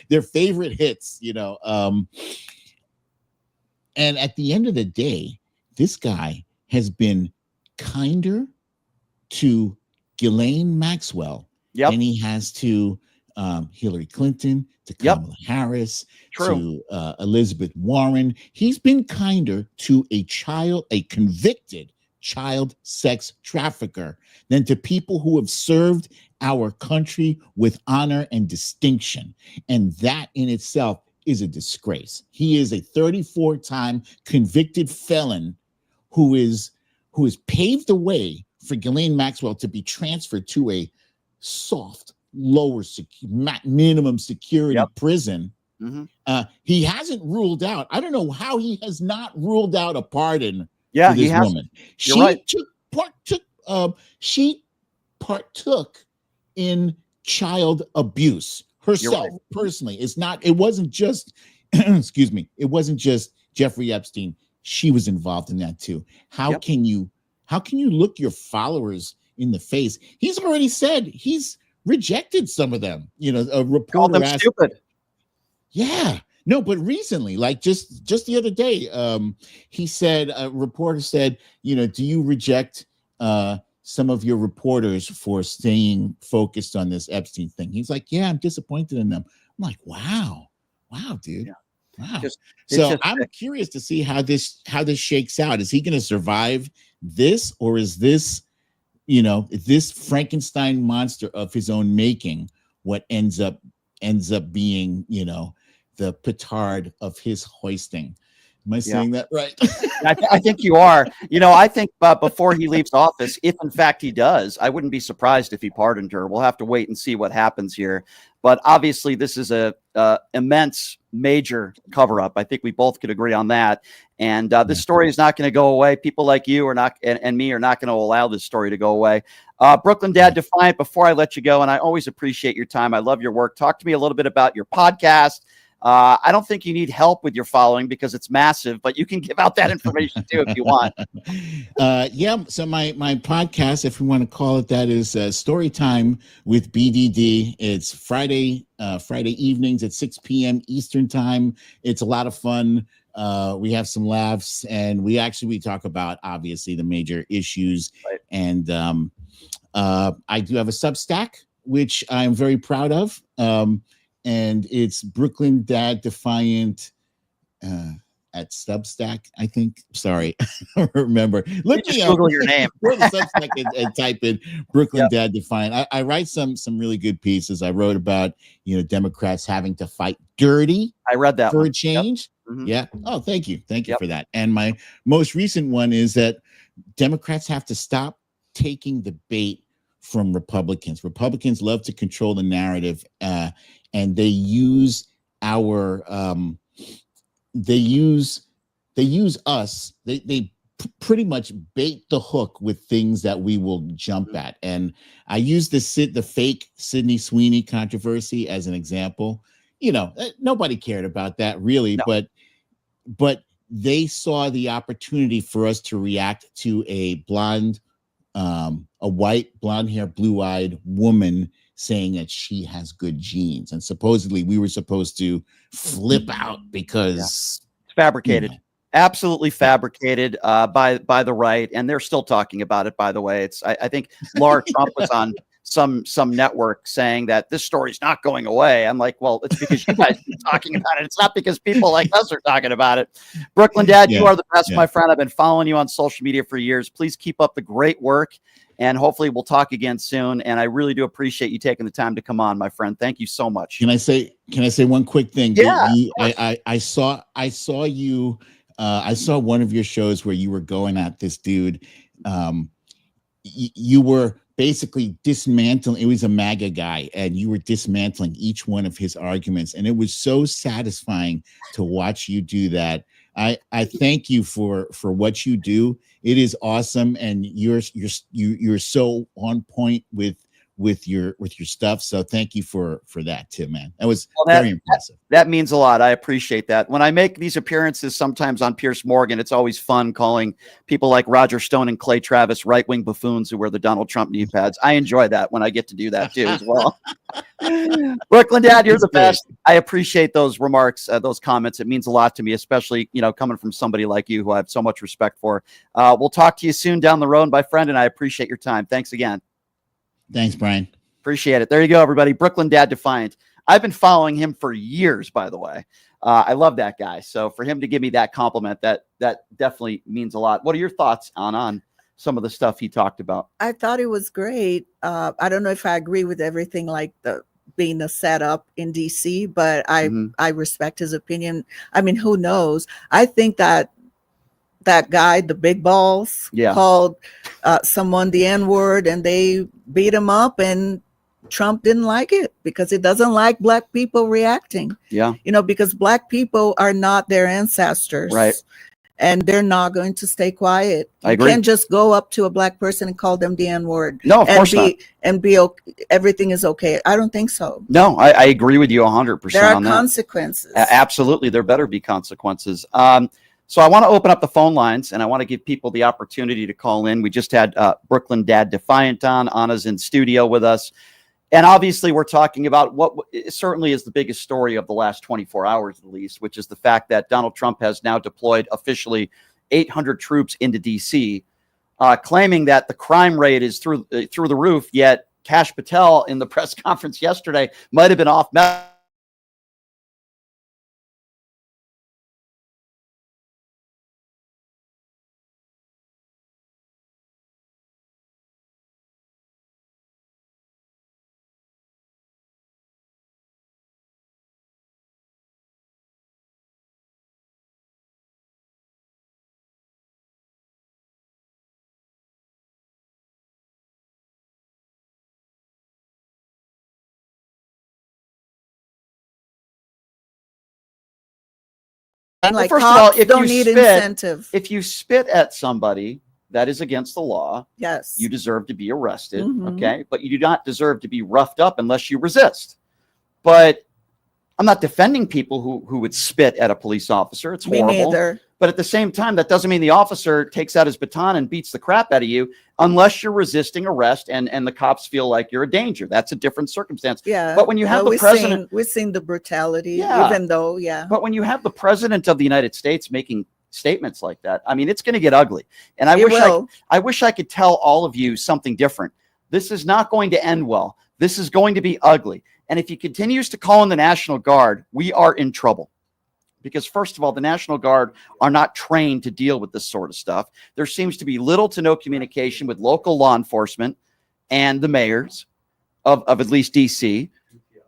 S13: their favorite hits, and at the end of the day, this guy has been kinder to Ghislaine Maxwell than he has to Hillary Clinton, to Kamala Harris, to Elizabeth Warren. He's been kinder to a convicted child sex trafficker than to people who have served our country with honor and distinction. And that in itself is a disgrace. He is a 34-time convicted felon who has paved the way for Ghislaine Maxwell to be transferred to a soft, lower minimum security prison. He hasn't ruled out. I don't know how he has not ruled out a pardon for this woman. She partook in child abuse herself personally. It wasn't just excuse me, it wasn't just Jeffrey Epstein. She was involved in that too. How can you look your followers in the face? He's already said he's rejected some of them. A reporter
S2: called them stupid.
S13: Yeah. No, but recently, like just the other day, he said, a reporter said, do you reject some of your reporters for staying focused on this Epstein thing? He's like, yeah, I'm disappointed in them. I'm like, wow, dude. Yeah. Wow. I'm curious to see how this shakes out. Is he going to survive this, or is this, this Frankenstein monster of his own making what ends up being, the petard of his hoisting? Am I saying that right?
S2: I think you are. I think before he leaves office, if in fact he does, I wouldn't be surprised if he pardoned her. We'll have to wait and see what happens here. But obviously, this is a immense, major cover-up. I think we both could agree on that. And this story is not going to go away. People like you are not, and me are not going to allow this story to go away. Brooklyn Dad Defiant, before I let you go, and I always appreciate your time. I love your work. Talk to me a little bit about your podcast. I don't think you need help with your following because it's massive, but you can give out that information too if you want.
S13: Yeah. So my podcast, if we want to call it that, is Story Time with BDD. It's Friday evenings at 6 p.m. Eastern time. It's a lot of fun. We have some laughs, and we talk about obviously the major issues.
S2: Right.
S13: And I do have a Substack, which I'm very proud of. And it's Brooklyn Dad Defiant at Substack, I think. Sorry, I don't remember.
S2: Look, just Google your name.
S13: Go to Substack and type in Brooklyn Dad Defiant. I write some really good pieces. I wrote about Democrats having to fight dirty.
S2: I read that
S13: for
S2: one.
S13: a change.
S2: Yep. Mm-hmm.
S13: Yeah. Oh, thank you for that. And my most recent one is that Democrats have to stop taking the bait from Republicans. Republicans love to control the narrative, and they use our they use us. They pretty much bait the hook with things that we will jump at. And I use the fake Sydney Sweeney controversy as an example. Nobody cared about that really, no. but they saw the opportunity for us to react to a white, blonde hair, blue-eyed woman saying that she has good genes. And supposedly we were supposed to flip out because
S2: it's fabricated. Absolutely fabricated by the right. And they're still talking about it, by the way. I think Laura Trump was on some network saying that this story's not going away. I'm like, well, it's because you guys keep talking about it. It's not because people like us are talking about it. Brooklyn Dad, you are the best, my friend. I've been following you on social media for years. Please keep up the great work, and hopefully we'll talk again soon. And I really do appreciate you taking the time to come on, my friend. Thank you so much.
S13: Can I say one quick thing?
S2: Yeah.
S13: I saw you. I saw one of your shows where you were going at this dude. You were basically dismantling. It was a MAGA guy, and you were dismantling each one of his arguments, and it was so satisfying to watch you do that. I thank you for what you do. It is awesome, and you're so on point with your stuff. So thank you for that too, man. That was very impressive.
S2: That means a lot. I appreciate that. When I make these appearances sometimes on Piers Morgan, it's always fun calling people like Roger Stone and Clay Travis right-wing buffoons who wear the Donald Trump knee pads. I enjoy that when I get to do that too as well. Brooklyn Dad, you're the best. I appreciate those remarks, those comments. It means a lot to me, especially coming from somebody like you who I have so much respect for. We'll talk to you soon down the road, my friend, and I appreciate your time. Thanks again.
S13: Thanks, Brian.
S2: Appreciate it. There you go, everybody. Brooklyn Dad Defiant. I've been following him for years, by the way. I love that guy. So for him to give me that compliment, that definitely means a lot. What are your thoughts on some of the stuff he talked about?
S3: I thought it was great. I don't know if I agree with everything, like being a setup in DC, but I respect his opinion. I mean, who knows? I think that guy, the big balls, called someone the N-word, and they beat him up, and Trump didn't like it because he doesn't like black people reacting.
S2: Yeah.
S3: Because black people are not their ancestors.
S2: Right.
S3: And they're not going to stay quiet.
S2: I agree.
S3: You can't just go up to a black person and call them the N-word.
S2: No, of course not.
S3: And be okay. Everything is okay. I don't think so.
S2: No, I agree with you 100% on that.
S3: There are consequences.
S2: Absolutely. There better be consequences. So I want to open up the phone lines, and I want to give people the opportunity to call in. We just had Brooklyn Dad Defiant on. Anna's in studio with us. And obviously we're talking about what certainly is the biggest story of the last 24 hours, at least, which is the fact that Donald Trump has now deployed officially 800 troops into D.C., claiming that the crime rate is through the roof, yet Kash Patel in the press conference yesterday might have been off message.
S3: Like,
S2: first of all,
S3: incentive.
S2: If you spit at somebody, that is against the law.
S3: Yes.
S2: You deserve to be arrested. Okay. But you do not deserve to be roughed up unless you resist. But I'm not defending people who would spit at a police officer. It's horrible.
S3: Me neither.
S2: But at the same time, that doesn't mean the officer takes out his baton and beats the crap out of you unless you're resisting arrest and the cops feel like you're a danger. That's a different circumstance.
S3: Yeah.
S2: But when you have the president,
S3: we've seen the brutality,
S2: Yeah.
S3: even though, yeah.
S2: But when you have the president of the United States making statements like that, I mean, it's going to get ugly. And I wish I could tell all of you something different. This is not going to end well. This is going to be ugly. And if he continues to call in the National Guard, we are in trouble. Because first of all, the National Guard are not trained to deal with this sort of stuff. There seems to be little to no communication with local law enforcement and the mayors of at least DC.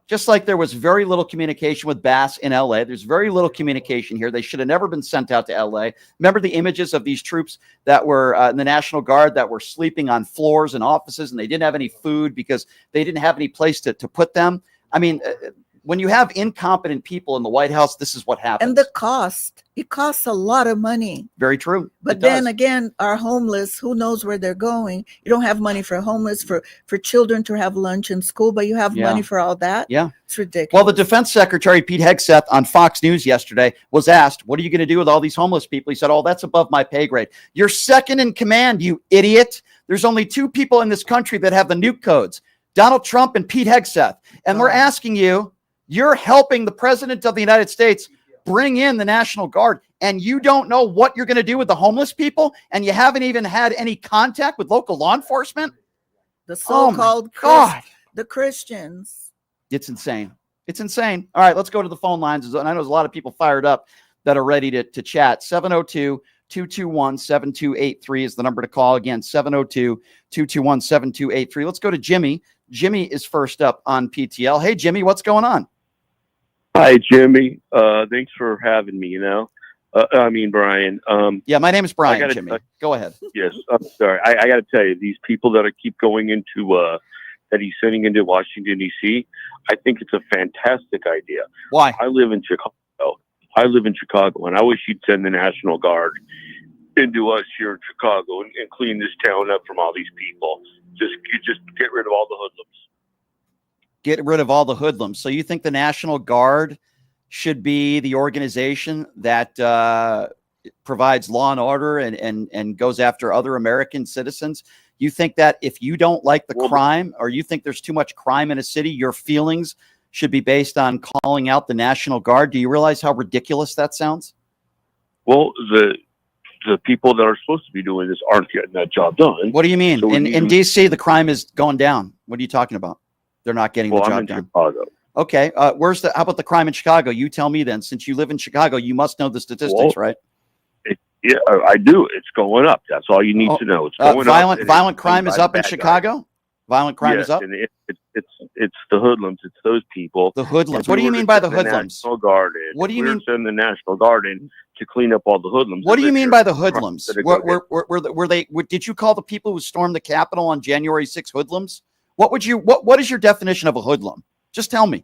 S2: Just like there was very little communication with Bass in LA. There's very little communication here. They should have never been sent out to LA. Remember the images of these troops that were in the National Guard that were sleeping on floors and offices, and they didn't have any food because they didn't have any place to put them. I mean, when you have incompetent people in the White House, this is what happens.
S3: And the cost, it costs a lot of money.
S2: Very true.
S3: But then again, our homeless, who knows where they're going? You don't have money for homeless, for children to have lunch in school, but you have money for all that.
S2: Yeah.
S3: It's ridiculous.
S2: Well, the Defense Secretary, Pete Hegseth, on Fox News yesterday was asked, what are you going to do with all these homeless people? He said, oh, that's above my pay grade. You're second in command, you idiot. There's only two people in this country that have the nuke codes, Donald Trump and Pete Hegseth. And we're asking you, you're helping the president of the United States bring in the National Guard, and you don't know what you're going to do with the homeless people, and you haven't even had any contact with local law enforcement?
S3: The so-called the Christians.
S2: It's insane. It's insane. All right, let's go to the phone lines. And I know there's a lot of people fired up that are ready to chat. 702-221-7283 is the number to call. Again, 702-221-7283. Let's go to Jimmy. Jimmy is first up on PTL. Hey, Jimmy, what's going on?
S14: Hi, Jimmy. Thanks for having me, Brian.
S2: Yeah, my name is Brian, Jimmy. Go ahead.
S14: Yes, I'm sorry. I got to tell you, these people that keep going into, that he's sending into Washington, D.C., I think it's a fantastic idea.
S2: Why?
S14: I live in Chicago, and I wish you'd send the National Guard into us here in Chicago and clean this town up from all these people. Just get rid of all the hoodlums.
S2: Get rid of all the hoodlums. So you think the National Guard should be the organization that provides law and order and goes after other American citizens? You think that if you don't like the crime, or you think there's too much crime in a city, your feelings should be based on calling out the National Guard? Do you realize how ridiculous that sounds?
S14: Well, the people that are supposed to be doing this aren't getting that job done.
S2: What do you mean?
S14: So
S2: in D.C., the crime is going down. What are you talking about? They're not getting the job
S14: I'm in
S2: done.
S14: Chicago.
S2: Okay. How about the crime in Chicago? You tell me then. Since you live in Chicago, you must know the statistics, right?
S14: Yeah, I do. It's going up. That's all you need to know. It's going up.
S2: Violent crime is up in Chicago? Violent crime is up?
S14: And it's the hoodlums. It's those people.
S2: The hoodlums. What do you mean by the hoodlums?
S14: National Guard in.
S2: What do you mean?
S14: Send the National Guard in to clean up all the hoodlums.
S2: What do you mean by the hoodlums? Were they? Did you call the people who stormed the Capitol on January 6 hoodlums? What is your definition of a hoodlum? Just tell me.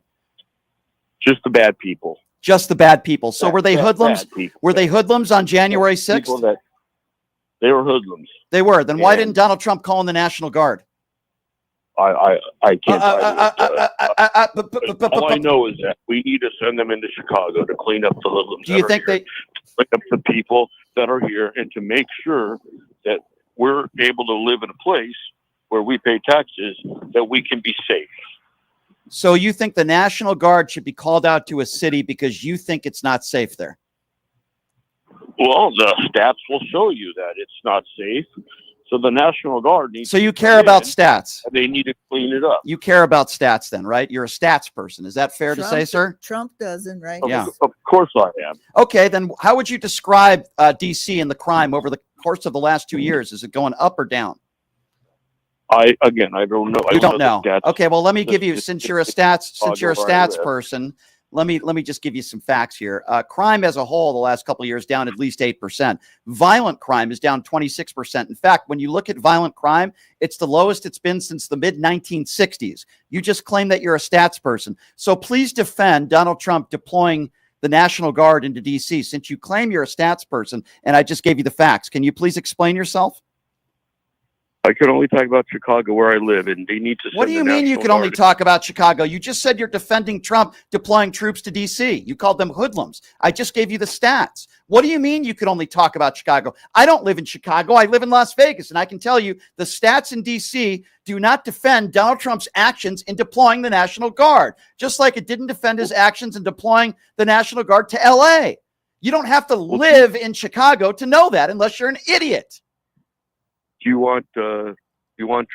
S14: Just the bad people.
S2: Just the bad people. So were they hoodlums? Were they hoodlums on January 6th?
S14: They were hoodlums.
S2: They were. Then why didn't Donald Trump call in the National Guard?
S14: I can't. All I know is that we need to send them into Chicago to clean up the hoodlums.
S2: Do you think they
S14: clean up the people that are here, and to make sure that we're able to live in a place where we pay taxes, that we can be safe?
S2: So you think the National Guard should be called out to a city because you think it's not safe there?
S14: Well, the stats will show you that it's not safe. So the National Guard needs.
S2: So you care about stats?
S14: They need to clean it up.
S2: You care about stats, then, right? You're a stats person. Is that fair to say, sir?
S3: Trump doesn't, right?
S2: Yeah.
S14: Of course I am.
S2: Okay, then how would you describe D.C. and the crime over the course of the last 2 years? Is it going up or down?
S14: I don't know.
S2: You don't know. Okay, well, let me give you, since you're a stats person, let me just give you some facts here. Crime as a whole, the last couple of years, down at least 8%. Violent crime is down 26%. In fact, when you look at violent crime, it's the lowest it's been since the mid-1960s. You just claim that you're a stats person. So please defend Donald Trump deploying the National Guard into D.C. since you claim you're a stats person, and I just gave you the facts. Can you please explain yourself?
S14: I can only talk about Chicago where I live, and they need to.
S2: What do you mean you can only talk about Chicago? You just said you're defending Trump deploying troops to D.C. You called them hoodlums. I just gave you the stats. What do you mean you could only talk about Chicago? I don't live in Chicago. I live in Las Vegas, and I can tell you the stats in D.C. do not defend Donald Trump's actions in deploying the National Guard, just like it didn't defend his actions in deploying the National Guard to L.A. You don't have to live in Chicago to know that unless you're an idiot.
S14: Do you want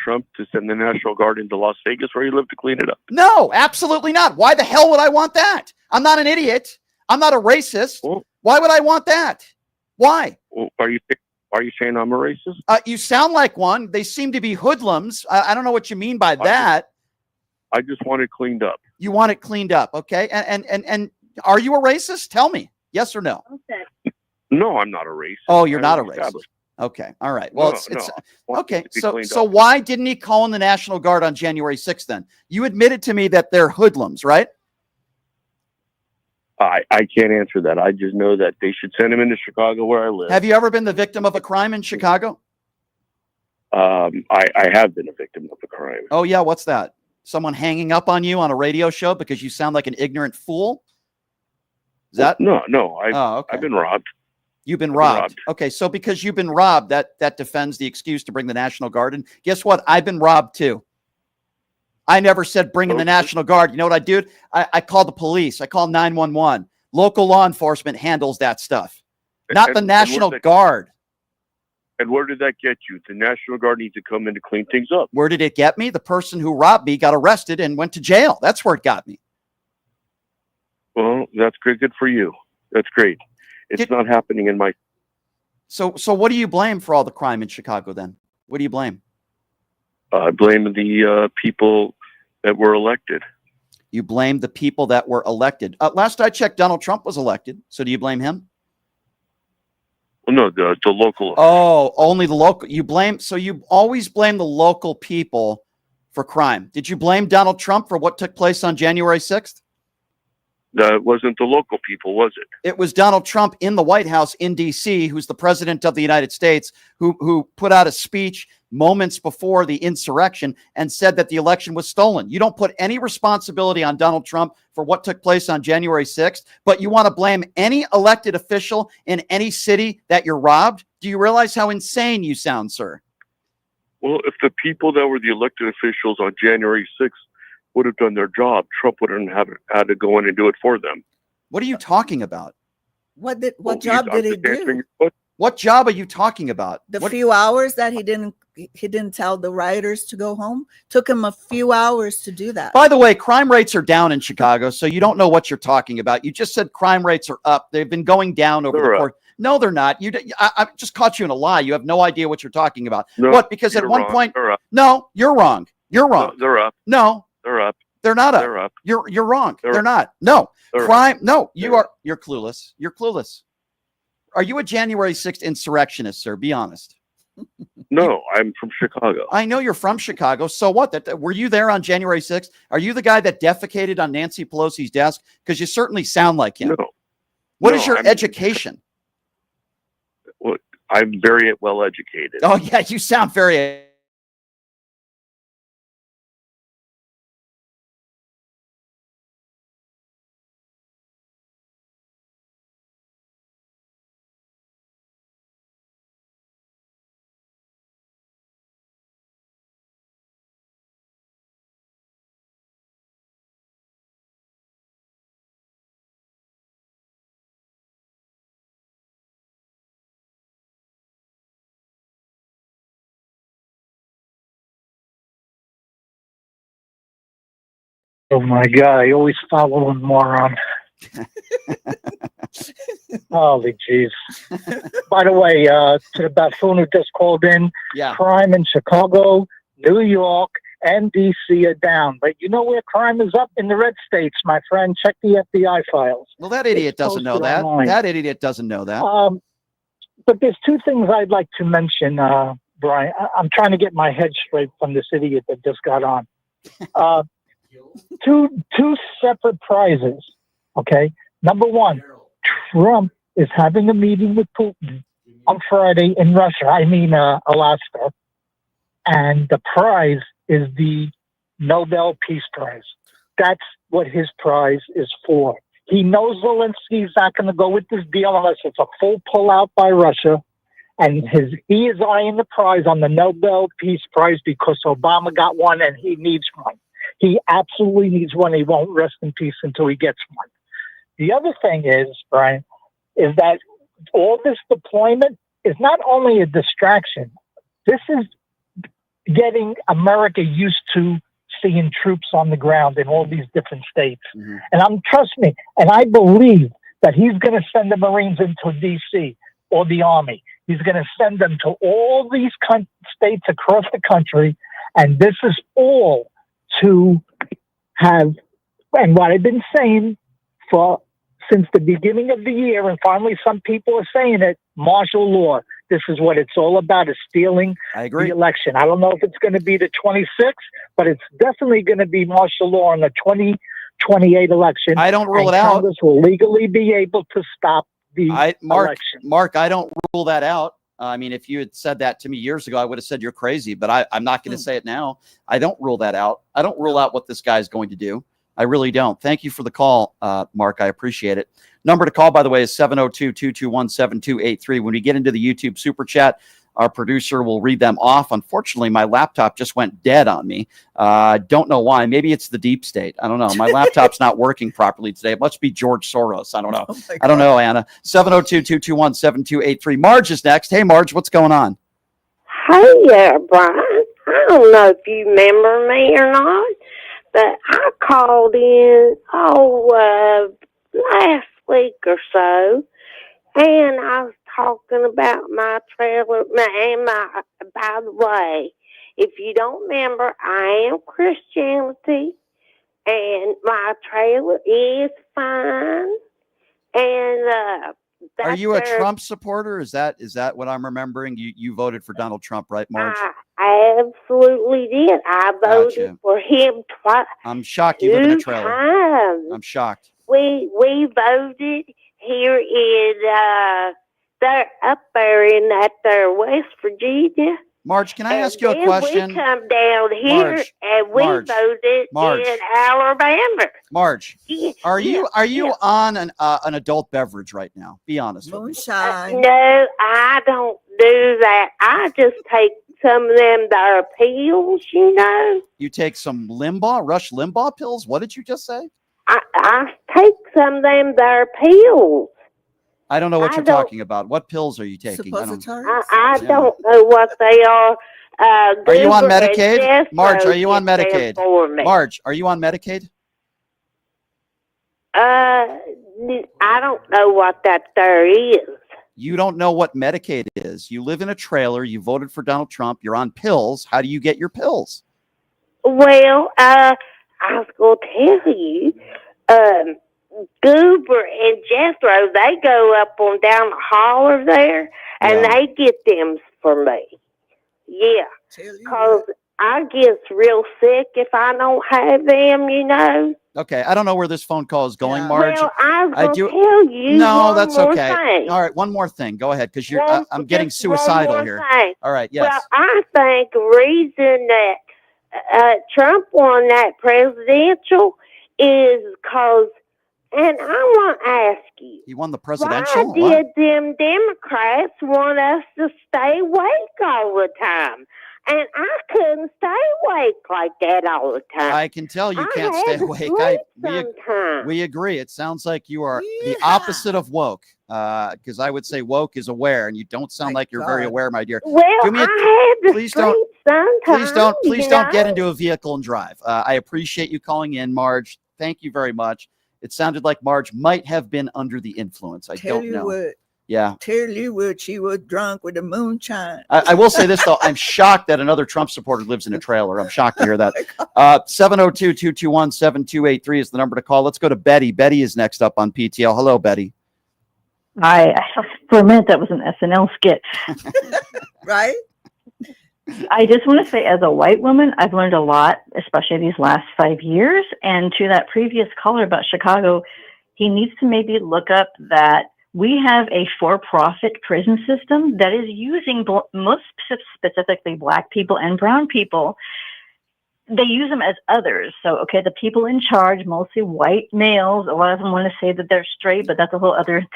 S14: Trump to send the National Guard into Las Vegas where you live to clean it up?
S2: No, absolutely not. Why the hell would I want that? I'm not an idiot. I'm not a racist.
S14: Well,
S2: why would I want that? Why?
S14: Well, are you saying I'm a racist?
S2: You sound like one. They seem to be hoodlums. I don't know what you mean by that.
S14: I just want it cleaned up.
S2: You want it cleaned up, okay? And are you a racist? Tell me, yes or no.
S14: Okay. No, I'm not a racist.
S2: Oh, you're not a racist. Okay. All right. Well, it's okay. So why didn't he call in the National Guard on January 6th then? You admitted to me that they're hoodlums, right?
S14: I can't answer that. I just know that they should send him into Chicago where I live.
S2: Have you ever been the victim of a crime in Chicago?
S14: I have been a victim of a crime.
S2: Oh, yeah. What's that? Someone hanging up on you on a radio show because you sound like an ignorant fool? Is that?
S14: No.
S2: Okay.
S14: I've been robbed.
S2: You've been robbed. Okay, so because you've been robbed, that defends the excuse to bring the National Guard. And guess what? I've been robbed too. I never said bring in the National Guard. You know what I did? I called the police. I called 911. Local law enforcement handles that stuff, not the National Guard.
S14: And where did that get you? The National Guard needs to come in to clean things up.
S2: Where did it get me? The person who robbed me got arrested and went to jail. That's where it got me.
S14: Well, that's great. Good for you. That's great. It's not happening in my.
S2: So what do you blame for all the crime in Chicago then? What do you blame?
S14: I blame the people that were elected.
S2: You blame the people that were elected. Last I checked, Donald Trump was elected. So do you blame him?
S14: Well, no, the local.
S2: Oh, only the local. So you always blame the local people for crime. Did you blame Donald Trump for what took place on January 6th?
S14: That wasn't the local people, was it?
S2: It was Donald Trump in the White House in D.C., who's the president of the United States, who put out a speech moments before the insurrection and said that the election was stolen. You don't put any responsibility on Donald Trump for what took place on January 6th, but you want to blame any elected official in any city that you're robbed? Do you realize how insane you sound, sir?
S14: Well, if the people that were the elected officials on January 6th would have done their job, Trump wouldn't have had to go in and do it for them.
S2: What are you talking about?
S3: What job did he do?
S2: What job are you talking about?
S3: The few hours that he didn't tell the rioters to go home? Took him a few hours to do that.
S2: By the way, crime rates are down in Chicago, so you don't know what you're talking about. You just said crime rates are up. They've been going down over the course. No, they're not. I just caught you in a lie. You have no idea what you're talking about.
S14: No,
S2: what? Because at one point, no, you're wrong. You're wrong.
S14: No, they're up.
S2: No.
S14: They're up.
S2: They're not up.
S14: They're up.
S2: You're wrong. They're not. No. Crime. No, you're clueless. You're clueless. Are you a January 6th insurrectionist, sir? Be honest.
S14: No, I'm from Chicago.
S2: I know you're from Chicago. So what? Were you there on January 6th? Are you the guy that defecated on Nancy Pelosi's desk? Because you certainly sound like him.
S14: No.
S2: What is your education?
S14: Well, I'm very well educated.
S2: Oh, yeah, you sound very.
S15: Oh my God, I always follow a moron. Holy jeez. By the way, to the buffoon who just called in, crime in Chicago, New York, and D.C. are down. But you know where crime is up? In the red states, my friend. Check the FBI files.
S2: Well, that idiot doesn't know that.
S15: Online.
S2: That idiot doesn't know that.
S15: But there's two things I'd like to mention, Brian. I'm trying to get my head straight from this idiot that just got on. Two separate prizes, okay? Number one, Trump is having a meeting with Putin on Friday in Russia. I mean, Alaska. and the prize is the Nobel Peace Prize. That's what his prize is for. He knows Zelensky's not going to go with this deal unless it's a full pullout by Russia. And he is eyeing the prize on the Nobel Peace Prize because Obama got one and he needs one. He absolutely needs one. He won't rest in peace until he gets one. The other thing is, Brian, is that all this deployment is not only a distraction. This is getting America used to seeing troops on the ground in all these different states. Mm-hmm. And trust me, and I believe that he's going to send the Marines into D.C. or the Army. He's going to send them to all these states across the country. And this is all to have, and what I've been saying since the beginning of the year, and finally some people are saying it, martial law. This is what it's all about, is stealing the election. I don't know if it's going to be the 26th, but it's definitely going to be martial law on the 2028 election.
S2: I don't rule it out.
S15: Congress will legally be able to stop the election.
S2: Mark, I don't rule that out. I mean, if you had said that to me years ago, I would have said you're crazy, but I'm not going to say it now. I don't rule that out. I don't rule out what this guy is going to do. I really don't. Thank you for the call, Mark. I appreciate it. Number to call, by the way, is 702-221-7283. When we get into the YouTube Super Chat, our producer will read them off. Unfortunately, my laptop just went dead on me. Don't know why. Maybe it's the deep state. I don't know. My laptop's not working properly today. It must be George Soros. I don't know. I don't know, Anna. 702-221-7283. Marge is next. Hey, Marge, what's going on?
S16: Hey there, Brian. I don't know if you remember me or not, but I called in, last week or so, and I was talking about my trailer. By the way, if you don't remember, I am Christianity, and my trailer is fine. And
S2: are you a Trump supporter? Is that what I'm remembering? You voted for Donald Trump, right, Marge?
S16: I absolutely did. I voted for him twice.
S2: I'm shocked you live in a trailer. I'm shocked.
S16: We voted here in they're up there in that West Virginia.
S2: Marge, can I ask you a question?
S16: We come down here and we voted in Alabama.
S2: Marge, are you on an adult beverage right now? Be honest with me.
S3: Moonshine.
S16: No, I don't do that. I just take some of them there pills, you know.
S2: You take some Rush Limbaugh pills? What did you just say?
S16: I take some of them there pills.
S2: I don't know what you're talking about. What pills are you taking?
S16: I don't know what they are.
S2: Are you on Medicaid? Marge, are you on Medicaid? Marge, are you on Medicaid?
S16: I don't know what that there is.
S2: You don't know what Medicaid is. You live in a trailer. You voted for Donald Trump. You're on pills. How do you get your pills?
S16: Well, I was going to tell you, Goober and Jethro, they go up on down the holler there, and they get them for me. Yeah, because I get real sick if I don't have them, you know.
S2: Okay, I don't know where this phone call is going, Marge.
S16: Well, I was going to tell you
S2: that's
S16: more
S2: okay.
S16: thing.
S2: All right, one more thing. Go ahead, because I'm getting suicidal here.
S16: Thing.
S2: All right, yes.
S16: Well, I think the reason that Trump won that presidential is because, and I want to ask you,
S2: he won the presidential?
S16: Why did them Democrats want us to stay awake all the time? And I couldn't stay awake like that all the time.
S2: I can tell you can't stay awake. We agree. It sounds like you are the opposite of woke. Because I would say woke is aware, and you don't sound like you're very aware, my dear.
S16: Well, I had to sleep sometimes.
S2: Please don't get into a vehicle and drive. I appreciate you calling in, Marge. Thank you very much. It sounded like Marge might have been under the influence. I don't know. Yeah.
S3: Tell you what, she was drunk with the moonshine.
S2: I will say this, though. I'm shocked that another Trump supporter lives in a trailer. I'm shocked to hear that. 702-221-7283 is the number to call. Let's go to Betty. Betty is next up on PTL. Hello, Betty.
S17: For a minute, that was an SNL skit.
S3: Right?
S17: I just want to say, as a white woman, I've learned a lot, especially these last 5 years. And to that previous caller about Chicago, he needs to maybe look up that we have a for-profit prison system that is using most specifically Black people and brown people. They use them as others. So, okay, the people in charge, mostly white males, a lot of them want to say that they're straight, but that's a whole other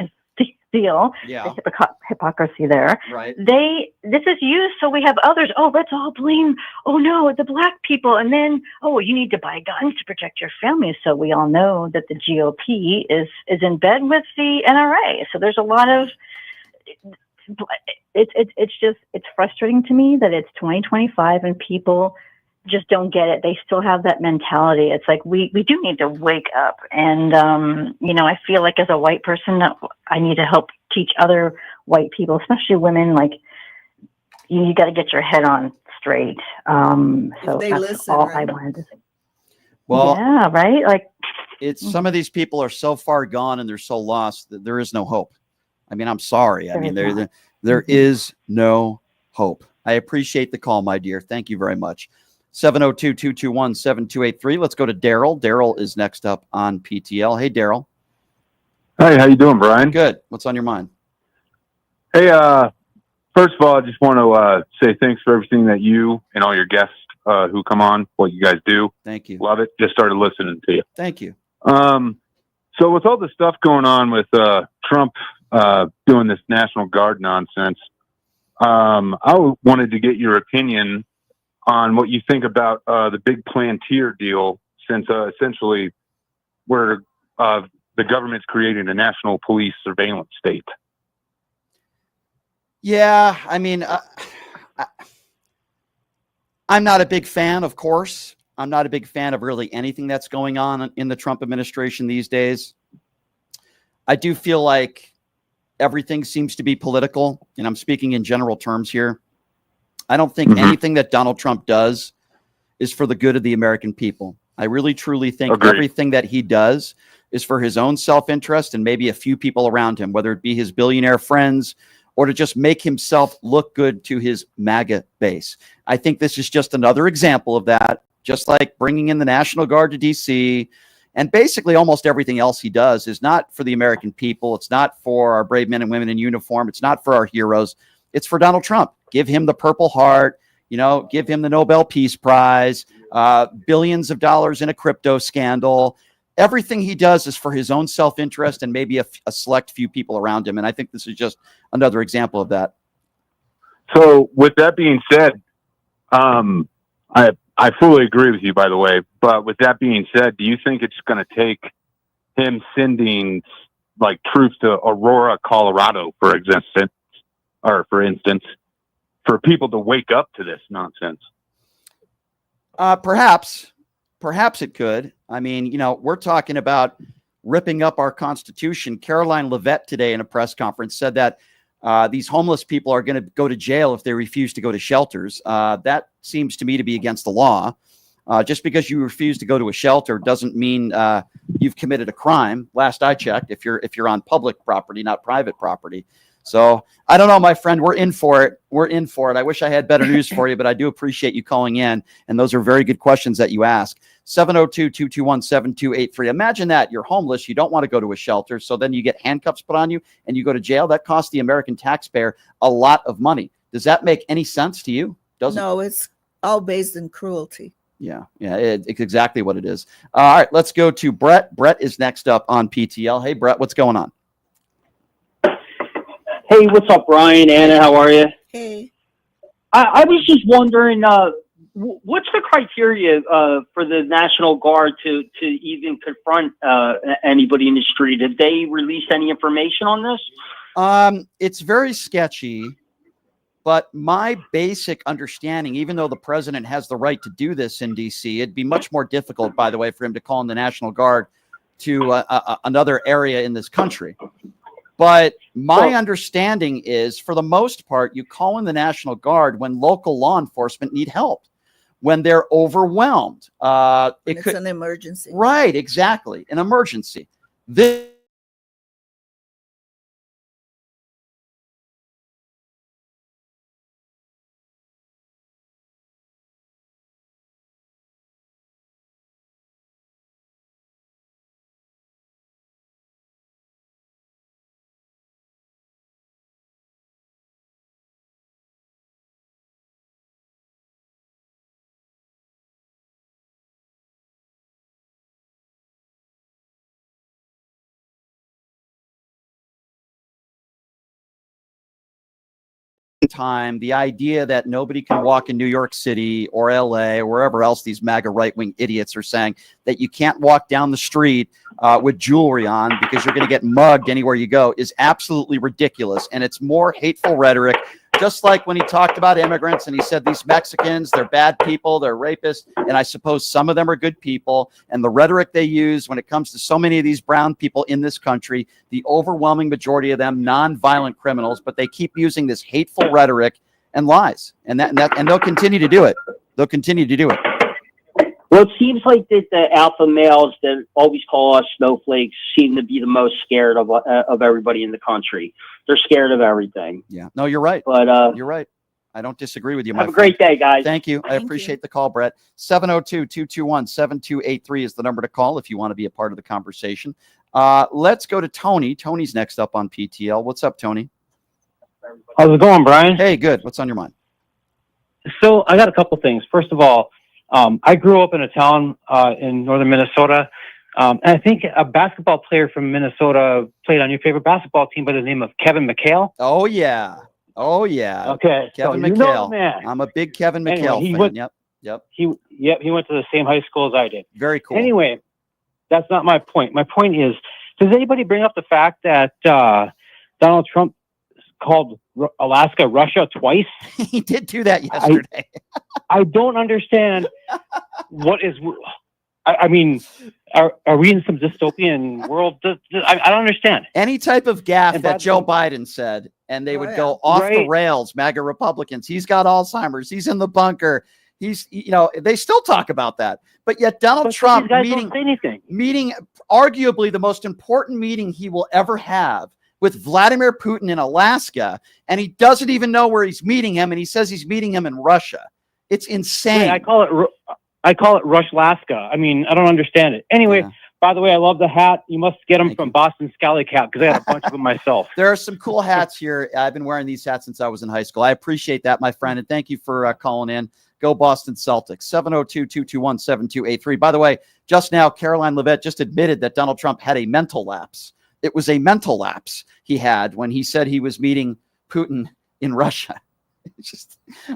S17: deal.
S2: Yeah.
S17: The hypocrisy there.
S2: Right.
S17: This is used so we have others. Oh, let's all blame, oh no, the Black people. And then, oh, you need to buy guns to protect your family. So we all know that the GOP is in bed with the NRA. So there's a lot of, it's frustrating to me that it's 2025 and people just don't get it. They still have that mentality. It's like we do need to wake up. And I feel like as a white person, I need to help teach other white people, especially women, like you got to get your head on straight. So
S3: they
S17: that's
S3: listen,
S17: all
S3: right?
S17: I wanted to say.
S2: Well,
S17: yeah, right. Like
S2: it's some of these people are so far gone and they're so lost that there is no hope. I mean, I'm sorry. I mean, there is no hope. I appreciate the call, my dear. Thank you very much. 702-221-7283. Let's go to Daryl. Daryl is next up on PTL. Hey, Daryl.
S18: Hey, how you doing, Brian?
S2: Good. What's on your mind?
S18: Hey, first of all, I just want to say thanks for everything that you and all your guests who come on, what you guys do.
S2: Thank you.
S18: Love it. Just started listening to you.
S2: Thank you.
S18: So with all the stuff going on with Trump doing this National Guard nonsense, I wanted to get your opinion on what you think about the big Plantier deal, since essentially we're the government's creating a national police surveillance state.
S2: Yeah, I mean, I'm not a big fan, of course. I'm not a big fan of really anything that's going on in the Trump administration these days. I do feel like everything seems to be political, and I'm speaking in general terms here. I don't think anything that Donald Trump does is for the good of the American people. I really, truly think everything that he does is for his own self-interest and maybe a few people around him, whether it be his billionaire friends or to just make himself look good to his MAGA base. I think this is just another example of that, just like bringing in the National Guard to D.C., and basically almost everything else he does is not for the American people. It's not for our brave men and women in uniform. It's not for our heroes. It's for Donald Trump. Give him the Purple Heart, give him the Nobel Peace Prize, billions of dollars in a crypto scandal. Everything he does is for his own self-interest and maybe a select few people around him. And I think this is just another example of that.
S18: So with that being said, I fully agree with you, by the way. But with that being said, do you think it's going to take him sending like troops to Aurora, Colorado, for instance, for people to wake up to this nonsense?
S2: Perhaps it could. I mean, we're talking about ripping up our Constitution. Caroline Leavitt today in a press conference said that these homeless people are going to go to jail if they refuse to go to shelters. That seems to me to be against the law. Just because you refuse to go to a shelter doesn't mean you've committed a crime. Last I checked, if you're on public property, not private property. So I don't know, my friend. We're in for it. I wish I had better news for you, but I do appreciate you calling in. And those are very good questions that you ask. 702-221-7283. Imagine that you're homeless. You don't want to go to a shelter. So then you get handcuffs put on you and you go to jail. That costs the American taxpayer a lot of money. Does that make any sense to you? Doesn't?
S3: No, it's all based in cruelty.
S2: Yeah, it's exactly what it is. All right, let's go to Brett. Brett is next up on PTL. Hey, Brett, what's going on?
S19: Hey, what's up, Brian? Anna, how are you?
S3: Hey.
S19: I was just wondering, what's the criteria for the National Guard to even confront anybody in the street? Have they released any information on this?
S2: It's very sketchy, but my basic understanding, even though the president has the right to do this in D.C., it'd be much more difficult, by the way, for him to call in the National Guard to another area in this country. But my understanding is, for the most part, you call in the National Guard when local law enforcement need help, when they're overwhelmed.
S3: It's an emergency.
S2: Right, exactly. An emergency. This time, the idea that nobody can walk in New York City or LA or wherever else these MAGA right-wing idiots are saying that you can't walk down the street with jewelry on because you're going to get mugged anywhere you go is absolutely ridiculous. And it's more hateful rhetoric, just like when he talked about immigrants and he said these Mexicans, they're bad people, they're rapists, and I suppose some of them are good people. And the rhetoric they use when it comes to so many of these brown people in this country, the overwhelming majority of them non-violent criminals, but they keep using this hateful rhetoric and lies, and they'll continue to do it. They'll continue to do it.
S19: Well, it seems like that the alpha males that always call us snowflakes seem to be the most scared of everybody in the country. They're scared of everything.
S2: Yeah. No, you're right.
S19: But
S2: you're right. I don't disagree with you, my
S19: have a
S2: friend.
S19: great day, guys.
S2: Thank you. I appreciate the call, Brett. 702-221-7283 is the number to call if you want to be a part of the conversation. Let's go to Tony. Tony's next up on PTL. What's up, Tony?
S20: How's it going, Brian?
S2: Hey, good. What's on your mind?
S20: So I got a couple things. First of all, I grew up in a town in northern Minnesota, and I think a basketball player from Minnesota played on your favorite basketball team by the name of Kevin McHale.
S2: Oh, yeah. Oh, yeah.
S20: Okay.
S2: Kevin
S20: so you know
S2: McHale.
S20: the man.
S2: I'm a big Kevin McHale
S20: Anyway,
S2: fan. Yep.
S20: He went to the same high school as I did.
S2: Very cool.
S20: Anyway, that's not my point. My point is, does anybody bring up the fact that Donald Trump called Alaska Russia twice?
S2: He did do that yesterday.
S20: I don't understand what is. I mean, are we in some dystopian world? I don't understand.
S2: Any type of gaffe that Joe Biden said, and they would go off the rails, MAGA Republicans. He's got Alzheimer's. He's in the bunker. He's, they still talk about that. But yet Donald Trump meeting arguably the most important meeting he will ever have with Vladimir Putin in Alaska, and he doesn't even know where he's meeting him, and he says he's meeting him in Russia. It's insane.
S20: I call it Rushlaska. I mean, I don't understand it. Anyway, by the way, I love the hat. You must get them from Boston Scally Cap because I had a bunch of them myself.
S2: There are some cool hats here. I've been wearing these hats since I was in high school. I appreciate that, my friend, and thank you for calling in. Go Boston Celtics. 702-221-7283. By the way, just now, Caroline Levitt just admitted that Donald Trump had a mental lapse. It was a mental lapse he had when he said he was meeting Putin in Russia.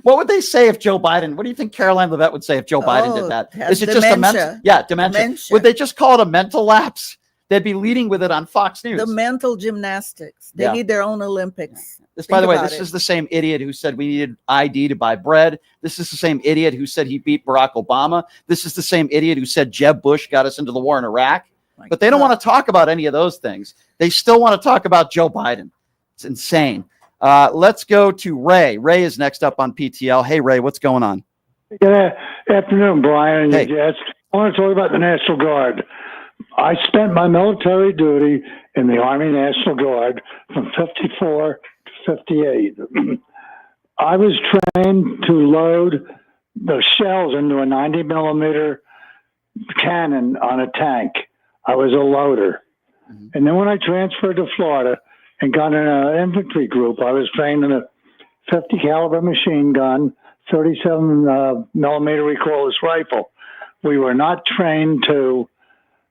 S2: What would they say if Joe Biden? What do you think Caroline Levitt would say if Joe Biden did that? Is it just a mental? Yeah, dementia. Would they just call it a mental lapse? They'd be leading with it on Fox News.
S3: The mental gymnastics. They need their own Olympics.
S2: By the way, this is the same idiot who said we needed ID to buy bread. This is the same idiot who said he beat Barack Obama. This is the same idiot who said Jeb Bush got us into the war in Iraq. But they don't want to talk about any of those things. They still want to talk about Joe Biden. It's insane. Let's go to Ray. Ray is next up on PTL. Hey, Ray, what's going on?
S21: Good afternoon, Brian and your guests. I want to talk about the National Guard. I spent my military duty in the Army National Guard from 54 to 58. I was trained to load the shells into a 90 millimeter cannon on a tank. I was a loader. And then when I transferred to Florida and got in an infantry group, I was trained in a 50 caliber machine gun, 37 millimeter recoilless rifle. We were not trained to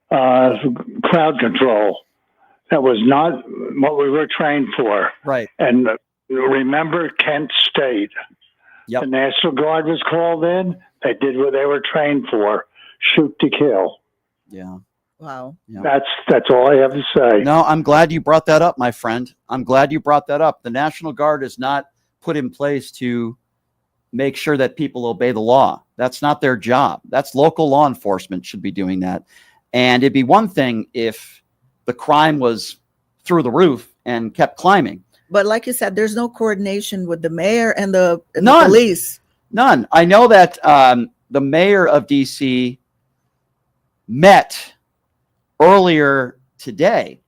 S21: crowd control. That was not what we were trained for.
S2: Right.
S21: And remember Kent State.
S2: Yep.
S21: The National Guard was called in. They did what they were trained for, shoot to kill.
S2: Yeah.
S3: Wow.
S2: Yeah.
S21: That's all I have to say.
S2: No, I'm glad you brought that up, my friend. I'm glad you brought that up. The National Guard is not put in place to make sure that people obey the law. That's not their job. That's local law enforcement should be doing that. And it'd be one thing if the crime was through the roof and kept climbing.
S3: But like you said, there's no coordination with the mayor and the
S2: None.
S3: police.
S2: None. I know that the mayor of D.C. met earlier today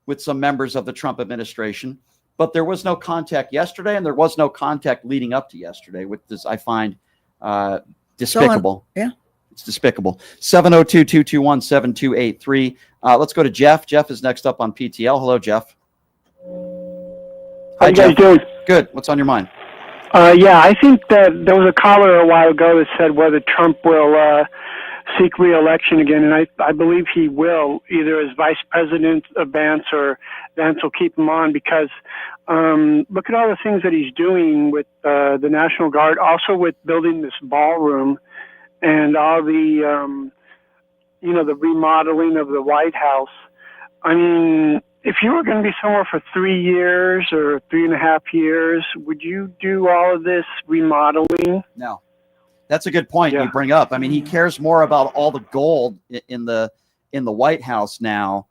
S2: with some members of the Trump administration, but there was no contact yesterday, and there was no contact leading up to yesterday, which is, I find, despicable. It's despicable. 702-221-7283. Let's go to Jeff. Jeff is next up on PTL. Hello, Jeff.
S22: How you guys doing?
S2: Good. What's on your mind?
S22: Yeah, I think that there was a caller a while ago that said whether Trump will
S21: seek re-election again, and I believe he will, either as vice president of Vance or Vance will keep him on, because look at all the things that he's doing with the National Guard, also with building this ballroom and all the, the remodeling of the White House. I mean, if you were going to be somewhere for 3 years or 3.5 years, would you do all of this remodeling?
S2: No. That's a good point you bring up. I mean, he cares more about all the gold in the White House now.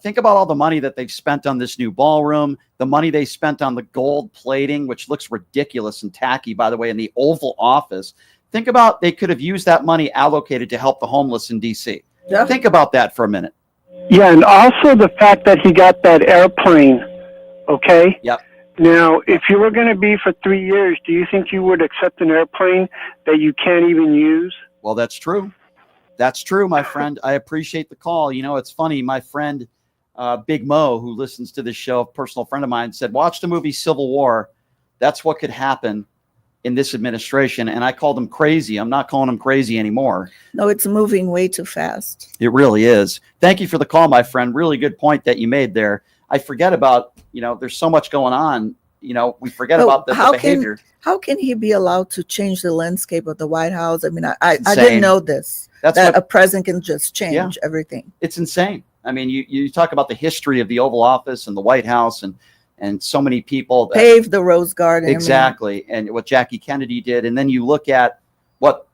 S2: Think about all the money that they've spent on this new ballroom, the money they spent on the gold plating, which looks ridiculous and tacky, by the way, in the Oval Office. Think about they could have used that money allocated to help the homeless in D.C.
S21: Yeah.
S2: Think about that for a minute.
S21: Yeah, and also the fact that he got that airplane, okay?
S2: Yep.
S21: Now, if you were going to be for 3 years, do you think you would accept an airplane that you can't even use?
S2: Well, that's true. That's true, my friend. I appreciate the call. You know, it's funny. My friend, Big Mo, who listens to this show, a personal friend of mine, said, watch the movie Civil War. That's what could happen in this administration. And I called him crazy. I'm not calling him crazy anymore.
S3: No, it's moving way too fast.
S2: It really is. Thank you for the call, my friend. Really good point that you made there. I forget about, there's so much going on. We forget about the behavior.
S3: How can he be allowed to change the landscape of the White House? I mean, I didn't know this. That a president can just change everything.
S2: It's insane. I mean, you talk about the history of the Oval Office and the White House and so many people
S3: paved the Rose Garden.
S2: Exactly. And what Jackie Kennedy did. And then you look at what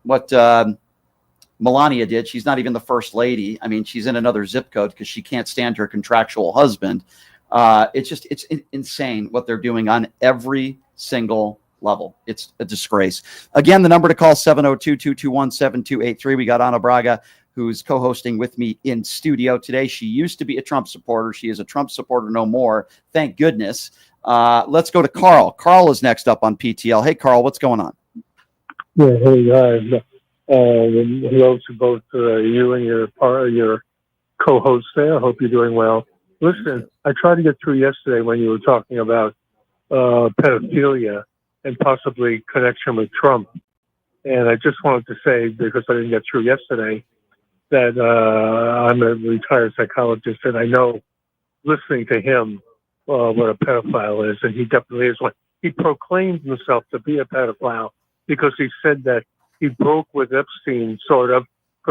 S2: Melania did. She's not even the first lady. I mean, she's in another zip code because she can't stand her contractual husband. It's insane what they're doing on every single level. It's a disgrace. Again, the number to call 702-221-7283. We got Ana Braga, who's co-hosting with me in studio today. She used to be a Trump supporter. She is a Trump supporter no more. Thank goodness. Let's go to Carl. Carl is next up on PTL. Hey, Carl, what's going on?
S1: Yeah, hey, guys. Hello to both you and your co-host there. I hope you're doing well. Listen, I tried to get through yesterday when you were talking about pedophilia and possibly connection with Trump. And I just wanted to say, because I didn't get through yesterday, that I'm a retired psychologist, and I know, listening to him, what a pedophile is, and he definitely is one. He proclaimed himself to be a pedophile because he said that he broke with Epstein, sort of,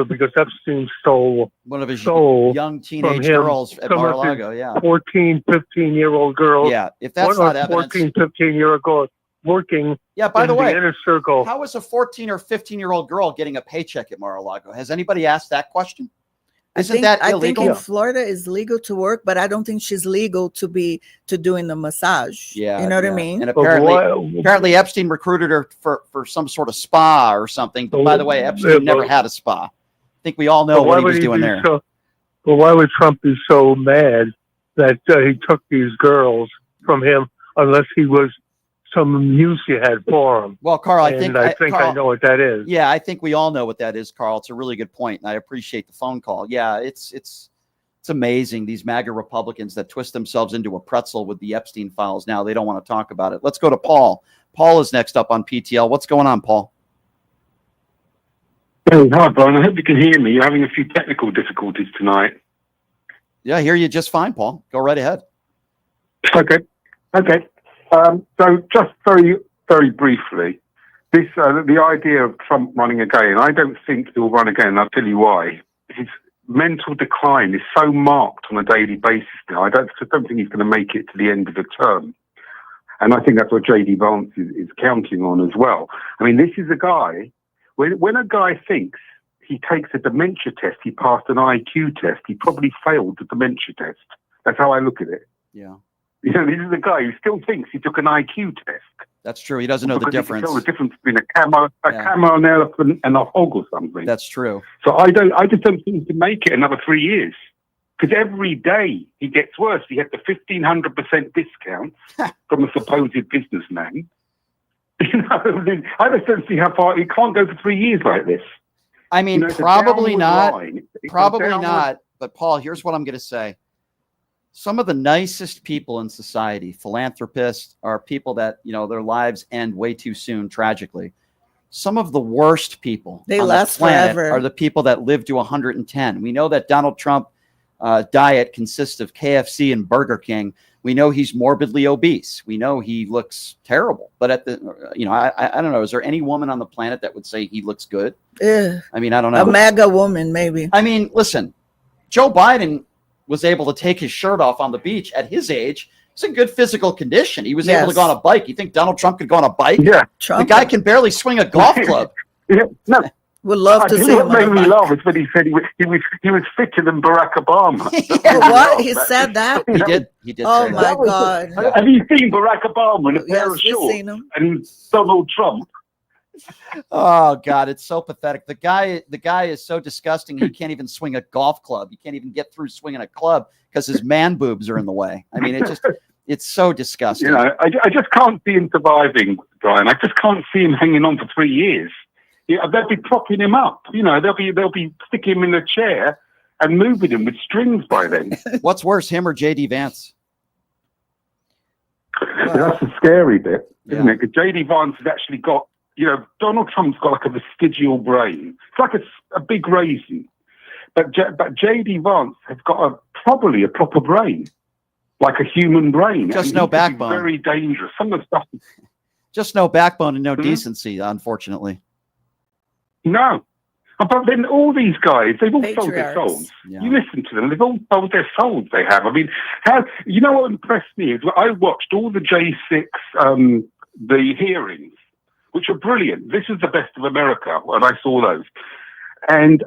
S1: because Epstein stole
S2: one of his
S1: young
S2: teenage girls at Mar-a-Lago.
S1: 14, 15-year-old girls.
S2: Yeah, if that's not evidence.
S1: 14, 15-year-old girls working
S2: by the way,
S1: inner circle.
S2: How is a 14 or 15-year-old girl getting a paycheck at Mar-a-Lago? Has anybody asked that question? Isn't that illegal?
S3: I think in Florida is legal to work, but I don't think she's legal to doing the massage.
S2: Yeah,
S3: you know what I mean?
S2: And apparently Epstein recruited her for some sort of spa or something. But by the way, Epstein never had a spa. I think we all know what he was doing there.
S1: Well, why would Trump be so mad that he took these girls from him unless he was some use you had for him?
S2: Well, Carl,
S1: I think I know what that is.
S2: Yeah, I think we all know what that is, Carl. It's a really good point, and I appreciate the phone call. Yeah, it's amazing, these MAGA Republicans that twist themselves into a pretzel with the Epstein files. Now they don't want to talk about it. Let's go to Paul. Paul is next up on PTL. What's going on, Paul?
S22: Hey, hi, Brian. I hope you can hear me. You're having a few technical difficulties tonight.
S2: Yeah, I hear you just fine, Paul. Go right ahead.
S22: Okay. So just very, very briefly, this the idea of Trump running again, I don't think he'll run again, and I'll tell you why. His mental decline is so marked on a daily basis now. I don't think he's going to make it to the end of the term. And I think that's what J.D. Vance is counting on as well. I mean, this is a guy, when a guy thinks he takes a dementia test, he passed an IQ test, he probably failed the dementia test. That's how I look at it.
S2: Yeah.
S22: You know, this is a guy who still thinks he took an IQ test.
S2: That's true. He doesn't know the difference.
S22: He can tell the difference between a camel, an elephant, and a hog or something.
S2: That's true.
S22: So I just don't think he can make it another 3 years. Because every day he gets worse. He had the 1,500% discount from a supposed businessman. You know, I just don't see how far he can't go for 3 years like this.
S2: I mean,
S22: you know,
S2: probably not. Probably
S22: downward.
S2: not. But Paul, here's what I'm going to say. Some of the nicest people in society, philanthropists, are people that, their lives end way too soon, tragically. some of the worst people
S3: They
S2: on
S3: last
S2: the planet
S3: forever.
S2: are the people that live to 110. We know that Donald Trump diet consists of KFC and Burger King. We know he's morbidly obese. We know he looks terrible. But at the, I don't know. Is there any woman on the planet that would say he looks good?
S3: Ugh.
S2: I mean, I don't know.
S3: A MAGA woman, maybe.
S2: I mean, listen, Joe Biden was able to take his shirt off on the beach at his age. He's in good physical condition. He was able to go on a bike. You think Donald Trump could go on a bike?
S22: Yeah.
S2: The guy can barely swing a golf club.
S22: Yeah, no.
S3: Would love to see him.
S22: What made me laugh is when he said he was fitter than Barack Obama.
S3: What? He said that?
S2: He did. He did.
S3: Oh
S2: say
S3: my
S2: that.
S3: God.
S22: Have you seen Barack Obama in a pair of
S3: we've
S22: shorts?
S3: seen him.
S22: And Donald Trump.
S2: Oh God, it's so pathetic. The guy is so disgusting. He can't even swing a golf club. He can't even get through swinging a club because his man boobs are in the way. I mean, it's so disgusting.
S22: You know, I just can't see him surviving, Brian. I just can't see him hanging on for 3 years. Yeah, they'll be propping him up. You know, they'll be sticking him in a chair and moving him with strings by then.
S2: What's worse, him or J.D. Vance?
S22: That's the scary bit, isn't it? Because J.D. Vance has actually got, Donald Trump's got like a vestigial brain. It's like a big raisin. But J.D. Vance has got probably a proper brain, like a human brain.
S2: Just
S22: and
S2: no
S22: he could be
S2: backbone.
S22: Very dangerous. Some of the stuff.
S2: Just no backbone and no decency, unfortunately.
S22: No. But then all these guys, they've all sold their souls.
S2: Yeah.
S22: You listen to them, they've all sold their souls, they have. I mean, what impressed me is I watched all the J6, the hearings, which are brilliant. This is the best of America, and I saw those. And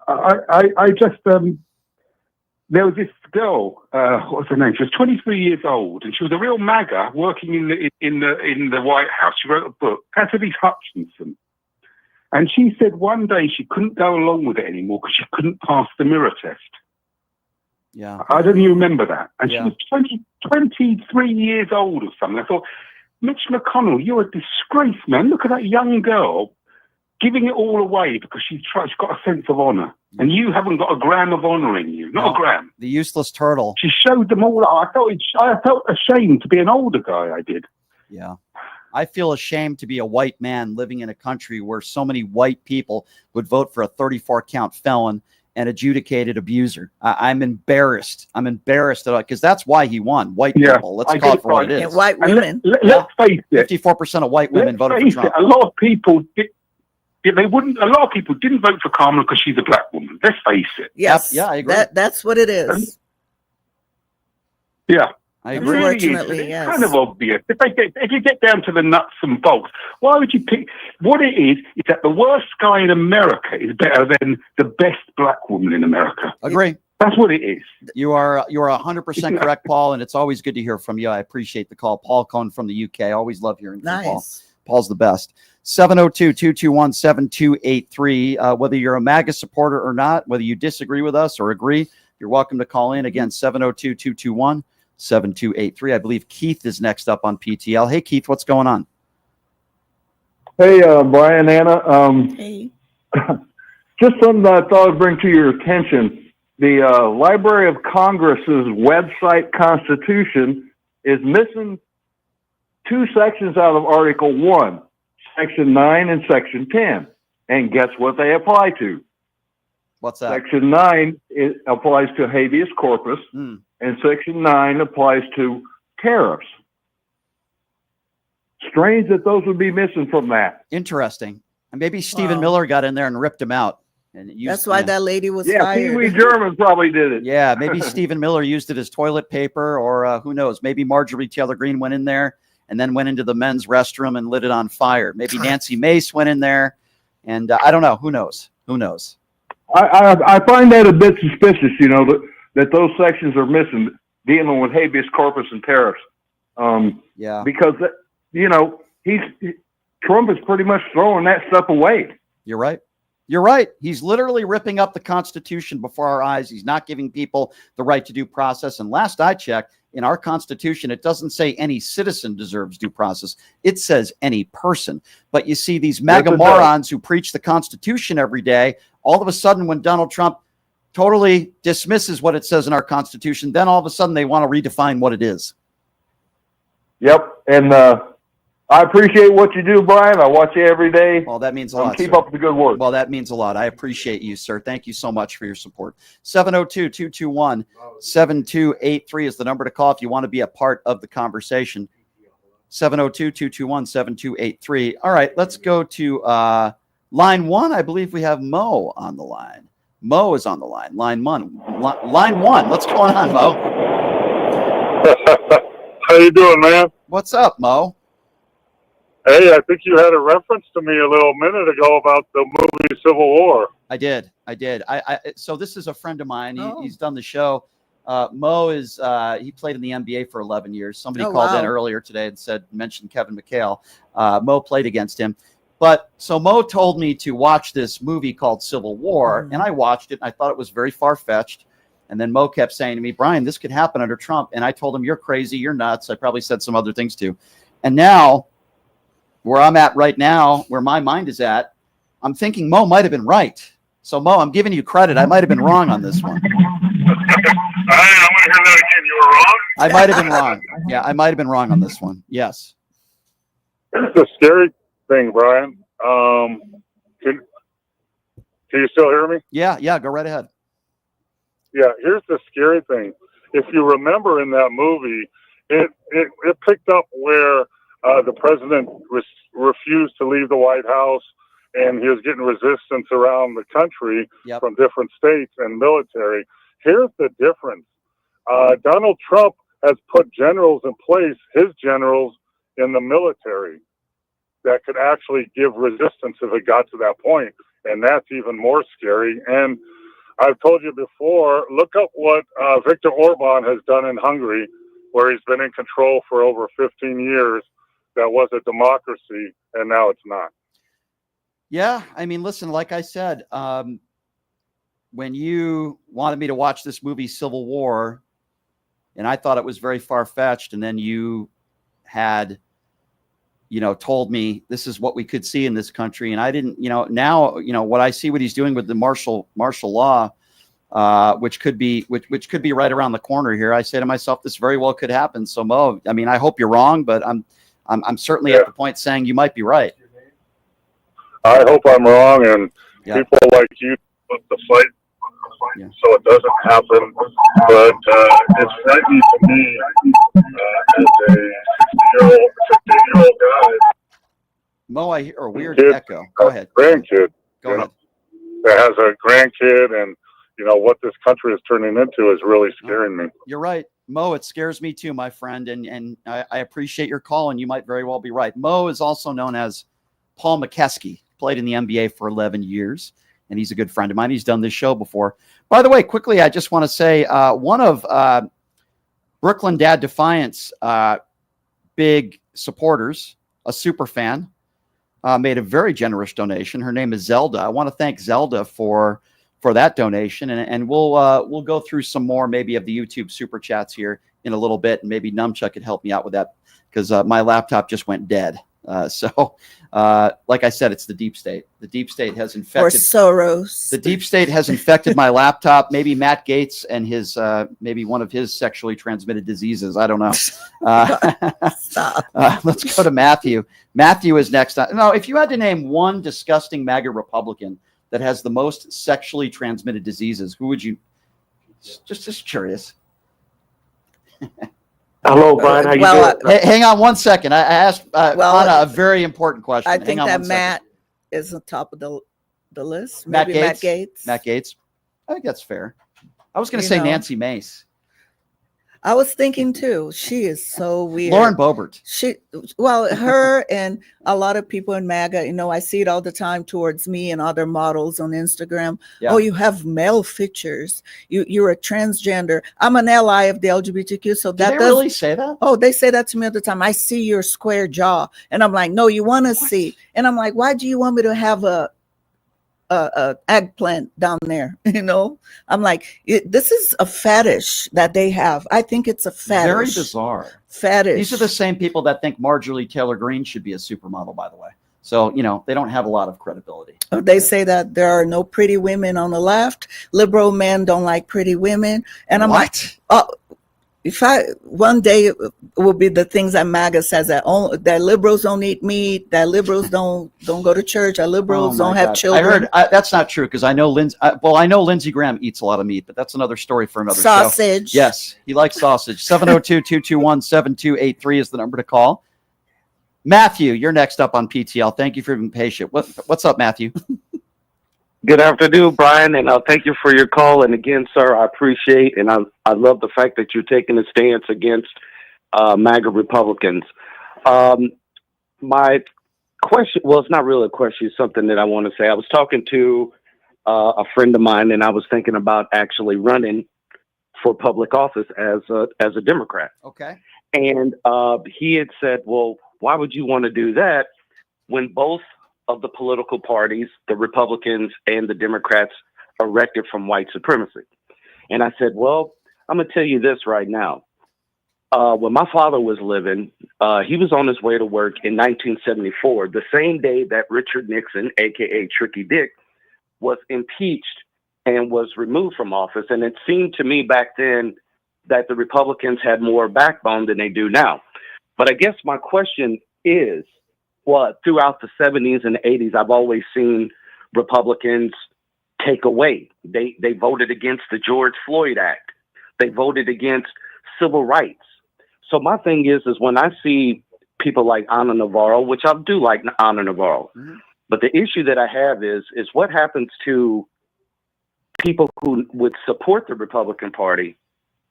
S22: I just, there was this girl, what was her name? She was 23 years old, and she was a real MAGA working in the White House. She wrote a book, Cassidy Hutchinson. And she said one day she couldn't go along with it anymore because she couldn't pass the mirror test.
S2: Yeah.
S22: I don't even remember that. And
S2: Yeah.
S22: she was 23 years old or something. I thought, Mitch McConnell, you're a disgrace, man. Look at that young girl giving it all away because she's got a sense of honor. And you haven't got a gram of honor in you. Not a gram.
S2: The useless turtle.
S22: She showed them all. I felt ashamed to be an older guy, I did.
S2: Yeah. I feel ashamed to be a white man living in a country where so many white people would vote for a 34-count felon and adjudicated abuser. I'm embarrassed. I'm embarrassed because that's why he won. White people. Let's call it for what it is.
S3: And white women.
S22: Let's face it.
S2: 54% of white women voted for Trump.
S22: A lot of people a lot of people didn't vote for Kamala because she's a black woman. Let's face it.
S3: Yes.
S2: Yeah, I agree.
S3: That's what it is.
S22: Yeah.
S2: I
S22: It
S2: agree.
S22: really is.
S3: Unfortunately,
S22: It's
S3: yes.
S22: kind of obvious. If you get down to the nuts and bolts, why would you pick? What it is that the worst guy in America is better than the best black woman in America.
S2: Agree.
S22: That's what it is.
S2: You are 100% correct, Paul, and it's always good to hear from you. I appreciate the call. Paul Cohn from the UK. I always love hearing from Paul.
S3: Nice.
S2: Paul's the best. 702-221-7283. Whether you're a MAGA supporter or not, whether you disagree with us or agree, you're welcome to call in. Again, 702-221-7283. I believe Keith is next up on PTL. Hey, Keith, what's going on?
S4: Hey, Brian, Anna.
S3: Hey.
S4: Just something I thought I'd bring to your attention. The Library of Congress's website constitution is missing two sections out of Article 1, Section 9 and Section 10. And guess what they apply to?
S2: What's that?
S4: Section 9 applies to habeas corpus, and Section 9 applies to tariffs. Strange that those would be missing from that.
S2: Interesting. And maybe Stephen Miller got in there and ripped him out. And
S3: That's why that lady was
S4: Yeah,
S3: fired.
S4: Pee Wee German probably did it.
S2: Yeah, maybe Stephen Miller used it as toilet paper, or who knows? Maybe Marjorie Taylor Greene went in there and then went into the men's restroom and lit it on fire. Maybe Nancy Mace went in there, and I don't know. Who knows? Who knows?
S4: I find that a bit suspicious, that those sections are missing dealing with habeas corpus and tariffs.
S2: Yeah.
S4: Because, Trump is pretty much throwing that stuff away.
S2: You're right. You're right. He's literally ripping up the Constitution before our eyes. He's not giving people the right to due process. And last I checked, in our Constitution, it doesn't say any citizen deserves due process. It says any person. But you see these MAGA morons who preach the Constitution every day, all of a sudden when Donald Trump totally dismisses what it says in our Constitution, then all of a sudden they want to redefine what it is.
S4: Yep. And
S22: I appreciate what you do, Brian. I watch you every day.
S2: Well, that means a lot.
S22: Keep
S2: sir.
S22: up the good work.
S2: Well, that means a lot. I appreciate you, sir. Thank you so much for your support. 702-221-7283 is the number to call if you want to be a part of the conversation. 702-221-7283. All right, let's go to line one. I believe we have Mo on the line. Mo is on the line. Line one. What's going on, Mo?
S5: How you doing, man?
S2: What's up, Mo?
S5: Hey, I think you had a reference to me a little minute ago about the movie Civil War.
S2: I did. So this is a friend of mine. He's done the show. Mo is he played in the NBA for 11 years. Somebody called in earlier today and mentioned Kevin McHale. Mo played against him. But so Mo told me to watch this movie called Civil War, and I watched it, and I thought it was very far-fetched. And then Mo kept saying to me, Brian, this could happen under Trump. And I told him, you're crazy, you're nuts. I probably said some other things too. And now, where I'm at right now, where my mind is at, I'm thinking Mo might have been right. So Mo, I'm giving you credit. I might have been wrong on this one.
S5: I'm going to hear that again. You were wrong?
S2: I might have been wrong. Yeah, I might have been wrong on this one. Yes.
S5: It's a scary thing, Brian. Can you still hear me?
S2: Yeah, go right ahead.
S5: Yeah, here's the scary thing. If you remember in that movie, it picked up where the president refused to leave the White House, and he was getting resistance around the country from different states and military. Here's the difference. Donald Trump has put generals in place, his generals in the military, that could actually give resistance if it got to that point. And that's even more scary. And I've told you before, look up what Viktor Orban has done in Hungary, where he's been in control for over 15 years. That was a democracy, and now it's not.
S2: Yeah, I mean, listen, like I said, when you wanted me to watch this movie, Civil War, and I thought it was very far-fetched, and then you had, told me this is what we could see in this country, and I didn't, now, what I see what he's doing with the martial law, which could be right around the corner here. I say to myself, this very well could happen. So Mo, I mean, I hope you're wrong, but I'm certainly at the point saying you might be right.
S5: I hope I'm wrong, and people like you put the fight so it doesn't happen. But it's frightening to me as a 60-year-old guy.
S2: Mo, I hear a weird echo. Go ahead.
S5: Grandkid.
S2: Go ahead.
S5: That has a grandkid, and what this country is turning into is really scaring me.
S2: You're right, Mo. It scares me too, my friend, and I appreciate your call, and you might very well be right. Mo is also known as Paul McKeskey. Played in the NBA for 11 years, and he's a good friend of mine. He's done this show before. By the way, quickly, I just want to say one of Brooklyn Dad Defiance big supporters, a super fan, made a very generous donation. Her name is Zelda. I want to thank Zelda for that donation, and we'll go through some more maybe of the YouTube super chats here in a little bit, and maybe Numchuck could help me out with that because my laptop just went dead. Like I said, it's the deep state. The deep state has infected.
S3: Or Soros.
S2: The deep state has infected my laptop. Maybe Matt Gaetz and his maybe one of his sexually transmitted diseases. I don't know. Let's go to Matthew. Matthew is next. No, if you had to name one disgusting MAGA Republican that has the most sexually transmitted diseases, who would you? Just curious.
S6: Hello, Brian. How you doing?
S2: Hang on one second. I asked Anna a very important question.
S3: I think that Matt is on top of the list.
S2: Matt
S3: Maybe
S2: Gaetz. Matt Gaetz. I think that's fair. I was going to say Nancy Mace.
S3: I was thinking too. She is so weird.
S2: Lauren Boebert.
S3: Her and a lot of people in MAGA, I see it all the time towards me and other models on Instagram. Yeah. Oh, you have male features. You're a transgender. I'm an ally of the LGBTQ. So
S2: Do they really say that?
S3: Oh, they say that to me all the time. I see your square jaw. And I'm like, no, you want to see. And I'm like, why do you want me to have a eggplant down there? I'm like, this is a fetish that they have. I think it's a fetish.
S2: Very bizarre
S3: fetish.
S2: These are the same people that think Marjorie Taylor Greene should be a supermodel, by the way. So they don't have a lot of credibility.
S3: They say that there are no pretty women on the left. Liberal men don't like pretty women, and I'm like, if I one day it will be the things that MAGA says that liberals don't eat meat, that liberals don't go to church, that liberals don't have children.
S2: I heard that's not true because I know I know Lindsey Graham eats a lot of meat, but that's another story for another show.
S3: Sausage.
S2: Yes, he likes sausage. 702-221-7283 is the number to call. Matthew, you're next up on PTL. Thank you for being patient. What's up, Matthew?
S6: Good afternoon, Brian, and thank you for your call. And again, sir, I appreciate and I love the fact that you're taking a stance against MAGA Republicans. My question, well, it's not really a question, it's something that I want to say. I was talking to a friend of mine, and I was thinking about actually running for public office as a Democrat.
S2: Okay.
S6: And he had said, well, why would you want to do that when both of the political parties, the Republicans and the Democrats, are erected from white supremacy? And I said, well, I'm going to tell you this right now. When my father was living, he was on his way to work in 1974, the same day that Richard Nixon, a.k.a. Tricky Dick, was impeached and was removed from office. And it seemed to me back then that the Republicans had more backbone than they do now. But I guess my question is, well, throughout the 70s and 80s, I've always seen Republicans take away. They voted against the George Floyd Act. They voted against civil rights. So my thing is when I see people like Ana Navarro, which I do like Ana Navarro, but the issue that I have is what happens to people who would support the Republican Party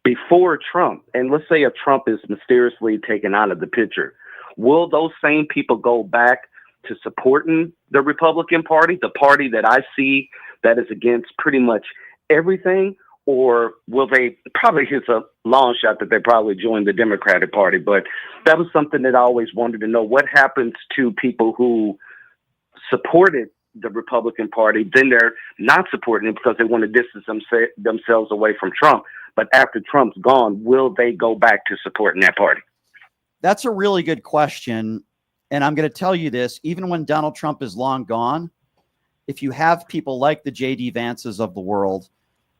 S6: before Trump? And let's say if Trump is mysteriously taken out of the picture, will those same people go back to supporting the Republican Party, the party that I see that is against pretty much everything? Or will they, probably it's a long shot that they probably join the Democratic Party, but that was something that I always wanted to know. What happens to people who supported the Republican Party, then they're not supporting it because they want to distance themselves away from Trump, but after Trump's gone, will they go back to supporting that party?
S2: That's a really good question. And I'm going to tell you this, even when Donald Trump is long gone, if you have people like the J.D. Vances of the world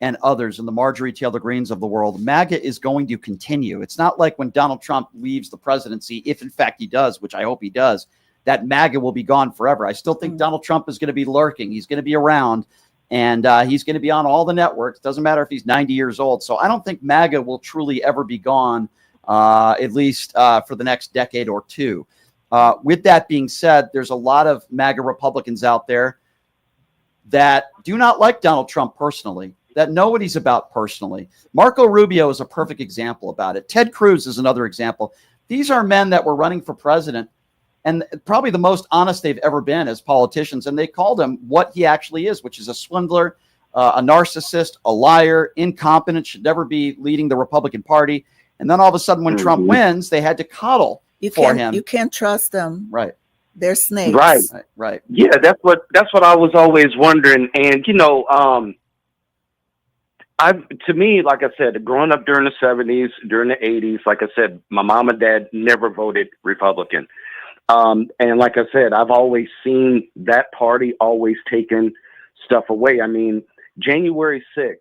S2: and others and the Marjorie Taylor Greens of the world, MAGA is going to continue. It's not like when Donald Trump leaves the presidency, if in fact he does, which I hope he does, that MAGA will be gone forever. I still think Donald Trump is going to be lurking. He's going to be around, and he's going to be on all the networks. Doesn't matter if he's 90 years old. So I don't think MAGA will truly ever be gone, at least for the next decade or two. With that being said, there's a lot of MAGA Republicans out there that do not like Donald Trump personally, that know what he's about personally. Marco Rubio is a perfect example about it. Ted Cruz is another example. These are men that were running for president and probably the most honest they've ever been as politicians. And they called him what he actually is, which is a swindler, a narcissist, a liar, incompetent, should never be leading the Republican Party. And then all of a sudden, when Trump wins, they had to coddle for him.
S3: You can't trust them.
S2: Right.
S3: They're snakes.
S6: Right.
S2: Right.
S6: Yeah, that's what I was always wondering. And to me, like I said, growing up during the 70s, during the 80s, like I said, my mom and dad never voted Republican. And like I said, I've always seen that party always taking stuff away. I mean, January 6th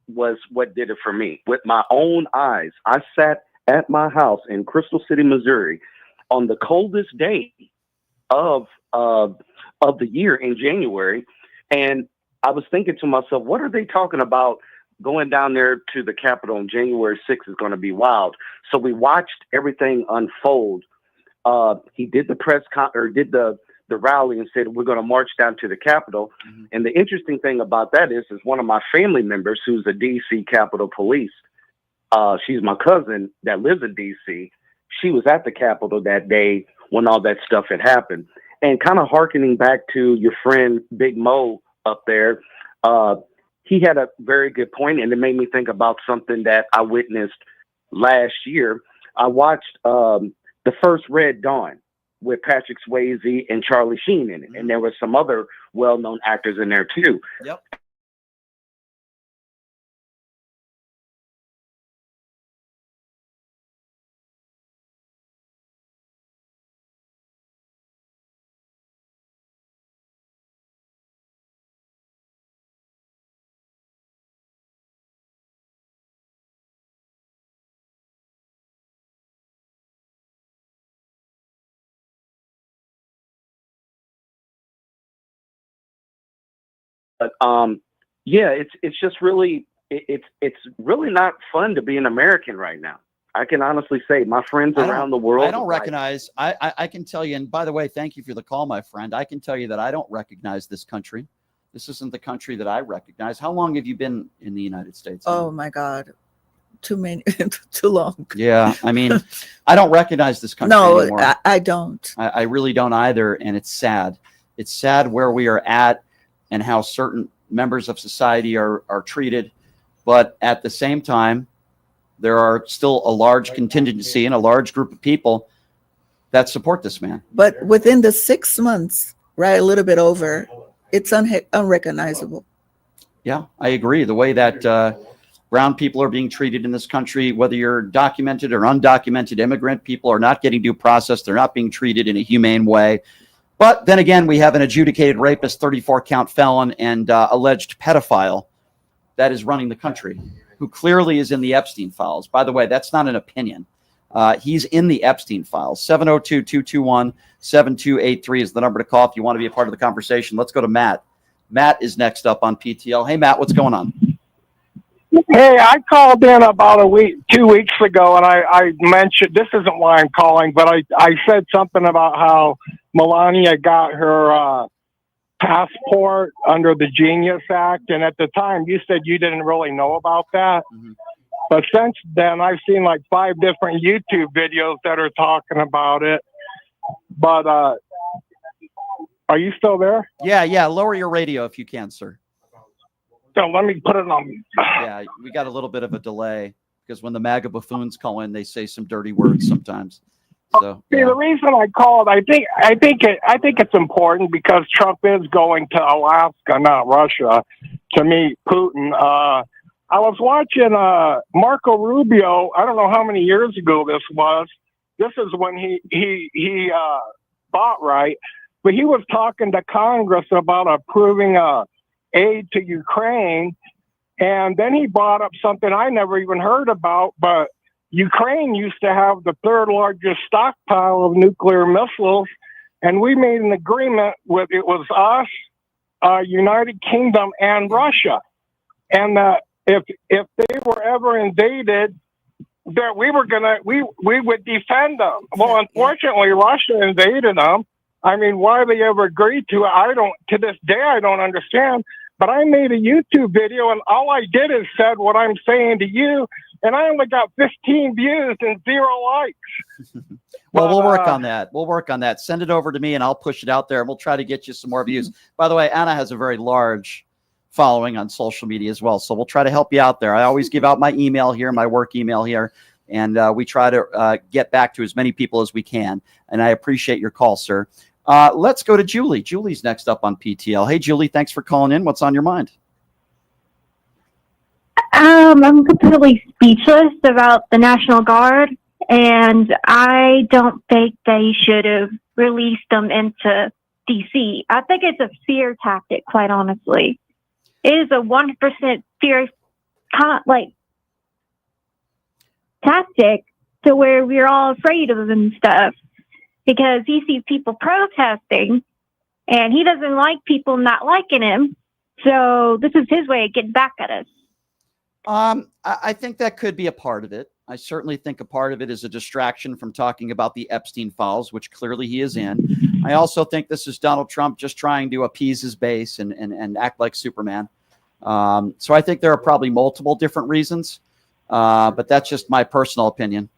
S6: was what did it for me. With my own eyes, I sat at my house in Crystal City, Missouri, on the coldest day of the year in January, and I was thinking to myself, what are they talking about? Going down there to the Capitol on January 6th is going to be wild. So we watched everything unfold. He did did the rally and said, we're going to march down to the Capitol. And the interesting thing about that is one of my family members who's a DC Capitol Police. She's my cousin that lives in DC. She was at the Capitol that day when all that stuff had happened. And kind of hearkening back to your friend Big Mo up there, he had a very good point, and it made me think about something that I witnessed last year. I watched the first Red Dawn with Patrick Swayze and Charlie Sheen in it, and there were some other well-known actors in there too.
S2: Yep.
S6: But yeah, it's just really it's really not fun to be an American right now. I can honestly say my friends around the world.
S2: I don't recognize. I can tell you. And by the way, thank you for the call, my friend. I can tell you that I don't recognize this country. This isn't the country that I recognize. How long have you been in the United States?
S3: Oh my God, too many, too long.
S2: Yeah, I mean, I don't recognize this country
S3: No,
S2: anymore.
S3: I don't.
S2: I really don't either, and it's sad. It's sad where we are at and how certain members of society are treated. But at the same time, there are still a large contingency and a large group of people that support this man.
S3: But within the 6 months, right, a little bit over, it's unrecognizable.
S2: Yeah, I agree. The way that brown people are being treated in this country, whether you're documented or undocumented immigrant, people are not getting due process. They're not being treated in a humane way. But then again, we have an adjudicated rapist, 34-count felon, and alleged pedophile that is running the country, who clearly is in the Epstein files. By the way, that's not an opinion. He's in the Epstein files. 702-221-7283 is the number to call if you want to be a part of the conversation. Let's go to Matt. Matt is next up on PTL. Hey, Matt, what's going on?
S7: Hey, I called in about 2 weeks ago, and I mentioned, this isn't why I'm calling, but I said something about how Melania got her passport under the Genius Act, and at the time you said you didn't really know about that.
S2: Mm-hmm.
S7: But since then, I've seen like 5 different YouTube videos that are talking about it. But are you still there?
S2: Yeah. Lower your radio if you can, sir.
S7: So let me put it on.
S2: Yeah, we got a little bit of a delay because when the MAGA buffoons call in, they say some dirty words sometimes. So
S7: See, the reason I called, I think it's important because Trump is going to Alaska, not Russia, to meet Putin. I was watching Marco Rubio. I don't know how many years ago this was. This is when he bought right, but he was talking to Congress about approving aid to Ukraine, and then he brought up something I never even heard about, but Ukraine used to have the 3rd largest stockpile of nuclear missiles, and we made an agreement with, it was us, United Kingdom, and Russia, and that if they were ever invaded, that we would defend them. Well, unfortunately, Russia invaded them. I mean, why they ever agreed to it, to this day, I don't understand. But I made a YouTube video, and all I did is said what I'm saying to you, and I only got 15 views and 0 likes.
S2: Well, we'll work on that. We'll work on that. Send it over to me, and I'll push it out there, and we'll try to get you some more views. By the way, Anna has a very large following on social media as well, so we'll try to help you out there. I always give out my email here, my work email here, and we try to get back to as many people as we can, and I appreciate your call, sir. Let's go to Julie. Julie's next up on PTL. Hey, Julie, thanks for calling in. What's on your mind?
S8: I'm completely speechless about the National Guard, and I don't think they should have released them into D.C. I think it's a fear tactic, quite honestly. It is a 100% fear tactic to where we're all afraid of them and stuff. Because he sees people protesting, and he doesn't like people not liking him. So this is his way of getting back at us.
S2: I think that could be a part of it. I certainly think a part of it is a distraction from talking about the Epstein files, which clearly he is in. I also think this is Donald Trump just trying to appease his base and act like Superman. So I think there are probably multiple different reasons, but that's just my personal opinion.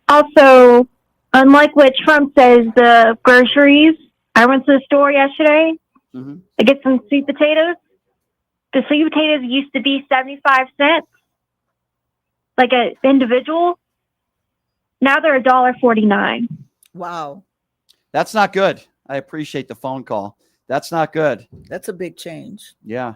S8: Also, unlike what Trump says, the groceries, I went to the store yesterday to get some sweet potatoes. The sweet potatoes used to be 75 cents, like an individual. Now they're $1.49.
S3: Wow.
S2: That's not good. I appreciate the phone call. That's not good.
S3: That's a big change.
S2: Yeah.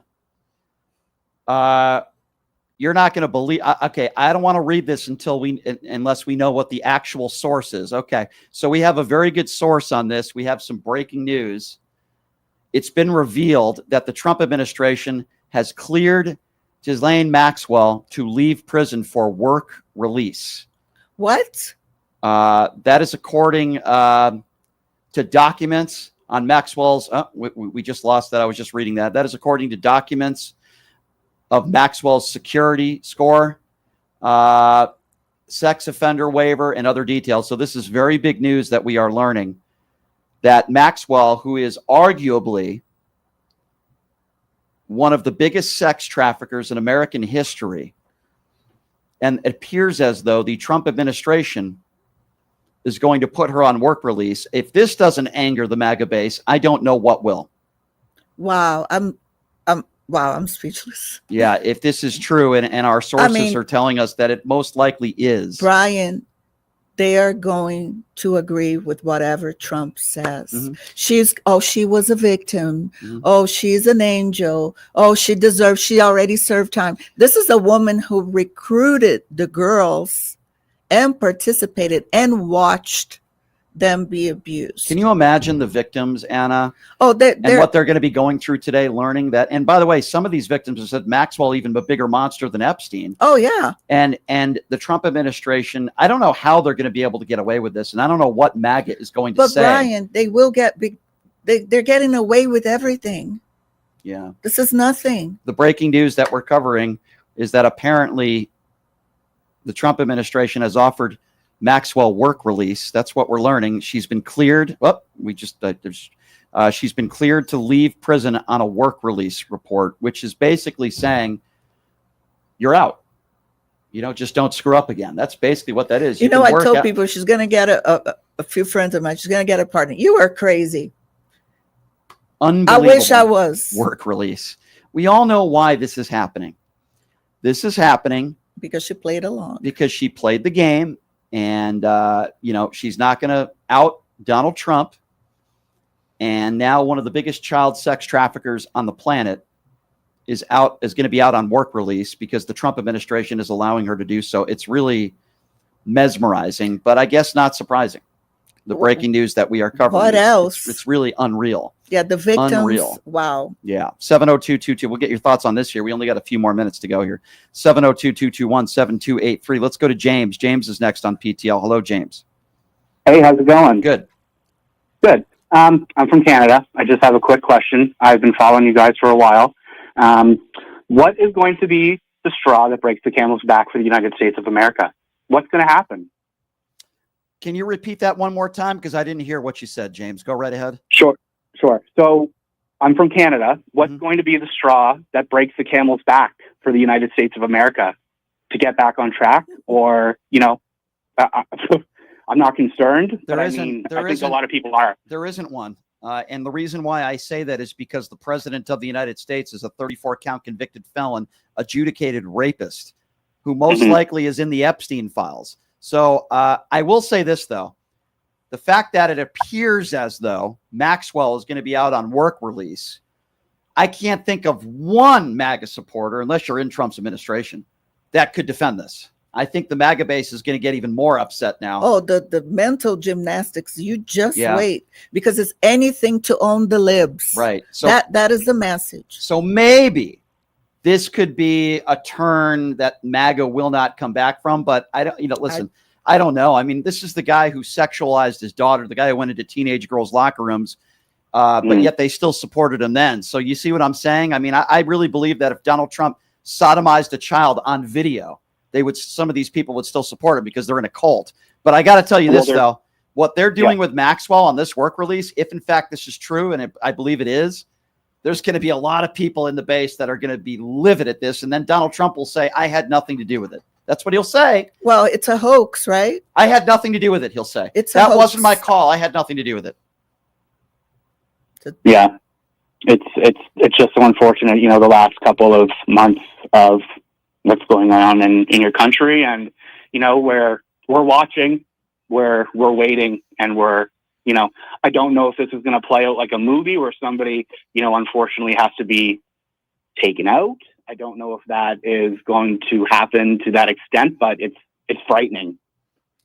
S2: You're not going to believe. Okay, I don't want to read this unless we know what the actual source is. Okay, so we have a very good source on this. We have some breaking news. It's been revealed that the Trump administration has cleared Ghislaine Maxwell to leave prison for work release.
S3: What?
S2: That is according to documents on Maxwell's. We just lost that. I was just reading that. That is according to documents of Maxwell's security score, sex offender waiver, and other details. So this is very big news that we are learning that Maxwell, who is arguably one of the biggest sex traffickers in American history, and it appears as though the Trump administration is going to put her on work release. If this doesn't anger the MAGA base, I don't know what will.
S3: Wow, I'm speechless.
S2: Yeah, if this is true, and our sources are telling us that it most likely is.
S3: Brian, they are going to agree with whatever Trump says.
S2: Mm-hmm.
S3: She was a victim. Mm-hmm. Oh, she's an angel. Oh, she already served time. This is a woman who recruited the girls and participated and watched them be abused.
S2: Can you imagine the victims, Anna?
S3: Oh,
S2: and what they're going to be going through today, learning that. And by the way, some of these victims have said Maxwell even a bigger monster than Epstein.
S3: Oh yeah.
S2: And the Trump administration, I don't know how they're going to be able to get away with this, and I don't know what MAGA is going to say.
S3: But Brian, they will get big. They're getting away with everything.
S2: Yeah.
S3: This is nothing.
S2: The breaking news that we're covering is that apparently the Trump administration has offered Maxwell work release. That's what we're learning. She's been cleared. Well, she's been cleared to leave prison on a work release report, which is basically saying you're out. Just don't screw up again. That's basically what that is.
S3: I told people she's going to get a few friends of mine. She's going to get a partner. You are crazy.
S2: Unbelievable.
S3: I wish I was.
S2: Work release. We all know why this is happening. This is happening
S3: because she played along.
S2: Because she played the game. And, she's not going to out Donald Trump. And now one of the biggest child sex traffickers on the planet is going to be out on work release because the Trump administration is allowing her to do so. It's really mesmerizing, but I guess not surprising. The breaking news that we are covering.
S3: What else?
S2: It's really unreal.
S3: Yeah, the victims.
S2: Unreal.
S3: Wow.
S2: Yeah. 70222. We'll get your thoughts on this here. We only got a few more minutes to go here. 702-221-7283. Let's go to James. James is next on PTL. Hello, James.
S9: Hey, how's it going?
S2: Good.
S9: Good. I'm from Canada. I just have a quick question. I've been following you guys for a while. What is going to be the straw that breaks the camel's back for the United States of America? What's going to happen?
S2: Can you repeat that one more time? Because I didn't hear what you said, James. Go right ahead.
S9: Sure. So I'm from Canada. What's going to be the straw that breaks the camel's back for the United States of America to get back on track? Or, I'm not concerned, I think a lot of people are.
S2: There isn't one. And the reason why I say that is because the president of the United States is a 34-count convicted felon, adjudicated rapist, who most likely is in the Epstein files. So I will say this, though. The fact that it appears as though Maxwell is going to be out on work release, I can't think of one MAGA supporter, unless you're in Trump's administration, that could defend this. I think the MAGA base is going to get even more upset now.
S3: Oh, the mental gymnastics. You just wait, because it's anything to own the libs.
S2: Right. So
S3: that is the message.
S2: So maybe this could be a turn that MAGA will not come back from. But I don't, listen, I don't know. I mean, this is the guy who sexualized his daughter, the guy who went into teenage girls' locker rooms, but yet they still supported him then. So you see what I'm saying? I mean, I really believe that if Donald Trump sodomized a child on video, some of these people would still support him because they're in a cult. But I got to tell you this, though, what they're doing with Maxwell on this work release, if in fact this is true, and I believe it is, there's going to be a lot of people in the base that are going to be livid at this. And then Donald Trump will say, I had nothing to do with it. That's what he'll say.
S3: Well, it's a hoax, right?
S2: I had nothing to do with it, he'll say.
S3: That
S2: wasn't my call. I had nothing to do with it.
S9: Yeah. It's just so unfortunate, the last couple of months of what's going on in your country, and where we're watching, where we're waiting, and I don't know if this is going to play out like a movie where somebody unfortunately has to be taken out. I don't know if that is going to happen to that extent, but it's frightening.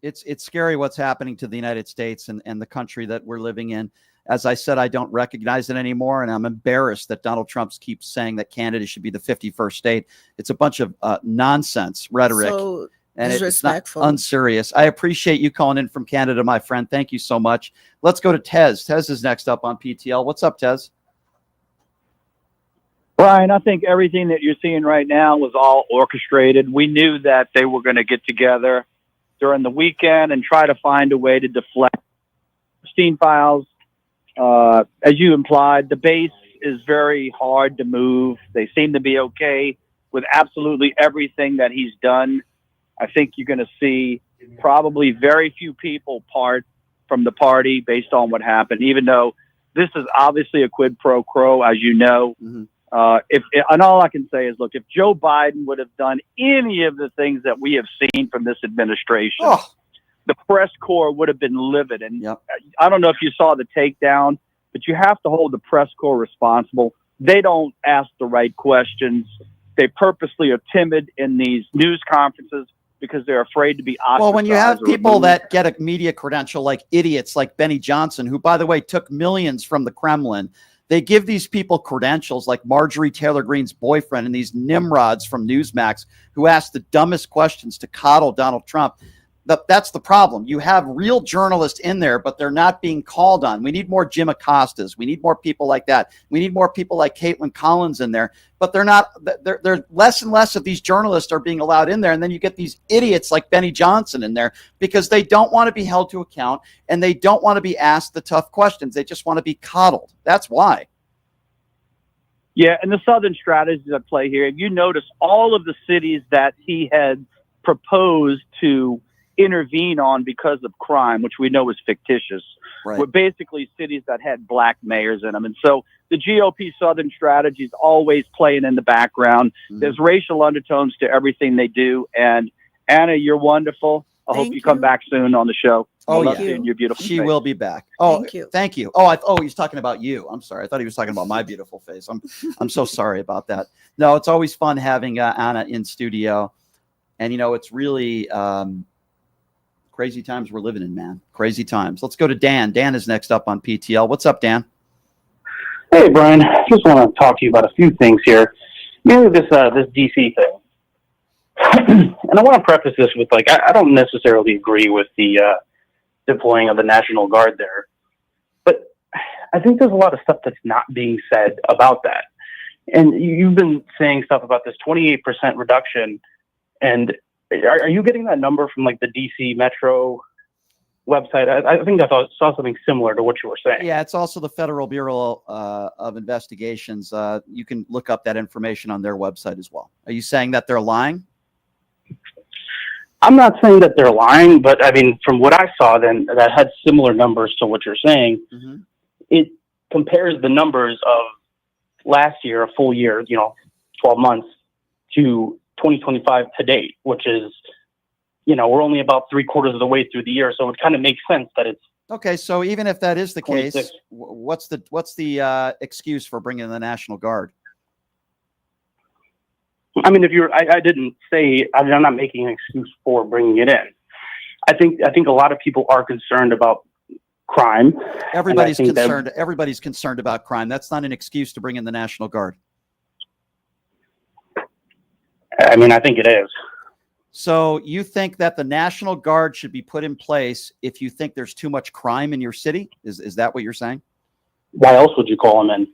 S2: It's scary what's happening to the United States and the country that we're living in. As I said, I don't recognize it anymore, and I'm embarrassed that Donald Trump keeps saying that Canada should be the 51st state. It's a bunch of nonsense rhetoric, And it's not
S3: Disrespectful.
S2: unserious. I appreciate you calling in from Canada, my friend. Thank you so much. Let's go to Tez. Tez is next up on PTL. What's up, Tez?
S10: Brian, I think everything that you're seeing right now was all orchestrated. We knew that they were going to get together during the weekend and try to find a way to deflect Epstein files. As you implied, the base is very hard to move. They seem to be okay with absolutely everything that he's done. I think you're going to see probably very few people part from the party based on what happened, even though this is obviously a quid pro quo, as you know. And all I can say is, look, if Joe Biden would have done any of the things that we have seen from this administration, the press corps would have been livid. And I don't know if you saw the takedown, but you have to hold the press corps responsible. They don't ask the right questions. They purposely are timid in these news conferences because they're afraid to be ostracized.
S2: Well, when you have
S10: or
S2: people
S10: removed.
S2: that get a media credential like idiots like Benny Johnson, who, by the way, took millions from the Kremlin, they give these people credentials like Marjorie Taylor Greene's boyfriend and these nimrods from Newsmax who ask the dumbest questions to coddle Donald Trump. That's the problem. You have real journalists in there, but they're not being called on. We need more Jim Acostas. We need more people like that. We need more people like Caitlin Collins in there, but they're not. They're less and less of these journalists are being allowed in there. And then you get these idiots like Benny Johnson in there because they don't want to be held to account and they don't want to be asked the tough questions. They just want to be coddled. That's why.
S10: Yeah, and the Southern strategies at play here, you notice all of the cities that he had proposed to intervene on because of crime, which we know is fictitious, were basically cities that had black mayors in them. And so the GOP Southern strategy is always playing in the background. There's racial undertones to everything they do. And Anna, you're wonderful. I hope you come back soon on the show.
S2: Oh,
S10: Love
S2: yeah.
S10: seeing your beautiful
S2: She
S10: face.
S2: will be back. Oh,
S3: Thank you.
S2: Thank you. Oh, he's talking about you. I'm sorry. I thought he was talking about my beautiful face. I'm so sorry about that. No, it's always fun having Anna in studio. And, you know, it's really crazy times we're living in, man. Crazy times. Let's go to Dan. Dan is next up on PTL. What's up, Dan?
S20: Hey, Brian. Just want to talk to you about a few things here. Mainly this DC thing. And I want to preface this with, like, I don't necessarily agree with the deploying of the National Guard there. But I think there's a lot of stuff that's not being said about that. And you've been saying stuff about this 28% reduction. And are you getting that number from, like, the DC Metro website? I think I saw something similar to what you were saying.
S2: Yeah, it's also the Federal Bureau of Investigations. You can look up that information on their website as well. Are you saying that they're lying?
S20: I'm not saying that they're lying, but I mean, from what I saw, then that had similar numbers to what you're saying. It compares the numbers of last year, a full year, 12 months, to 2025 to date, which is, we're only about 3/4 of the way through the year. So it kind of makes sense that it's
S2: okay. So even if that is the
S20: 26.
S2: case, what's the excuse for bringing in the National Guard?
S20: I mean, I didn't say, I'm not making an excuse for bringing it in. I think a lot of people are concerned about crime.
S2: Everybody's concerned. Everybody's concerned about crime. That's not an excuse to bring in the National Guard.
S20: I mean, I think it is.
S2: So you think that the National Guard should be put in place if you think there's too much crime in your city? Is that what you're saying?
S20: Why else would you call them in?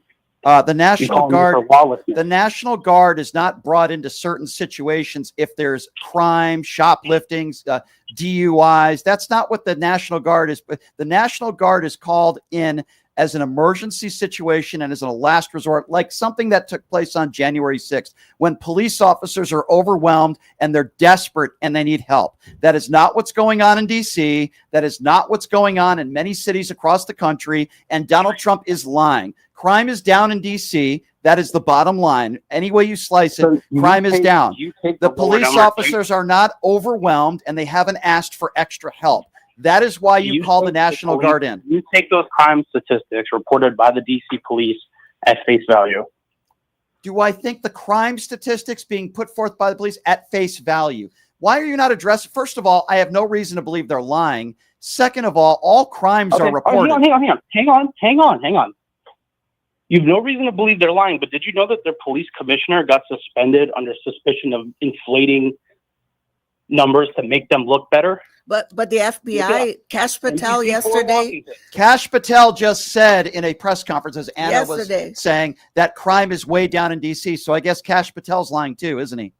S2: The National Guard. The National Guard is not brought into certain situations if there's crime, shopliftings, DUIs. That's not what the National Guard is. The National Guard is called in as an emergency situation and as a last resort, like something that took place on January 6th, when police officers are overwhelmed and they're desperate and they need help. That is not what's going on in DC. That is not what's going on in many cities across the country. And Donald Trump is lying. Crime is down in DC. That is the bottom line. Any way you slice it, crime is down. The police officers are not overwhelmed and they haven't asked for extra help. That is why you call the National Guard in.
S20: You take those crime statistics reported by the DC police at face value.
S2: Do I think the crime statistics being put forth by the police at face value? Why are you not addressing? First of all, I have no reason to believe they're lying. Second of all crimes are reported.
S20: Hang on. You've no reason to believe they're lying, but did you know that their police commissioner got suspended under suspicion of inflating
S19: numbers to make them look better.
S3: But the FBI, Kash Patel yesterday.
S2: Kash Patel just said in a press conference, as Anna
S3: Yesterday.
S2: was saying, that crime is way down in D.C. So I guess Kash Patel's lying too, isn't he?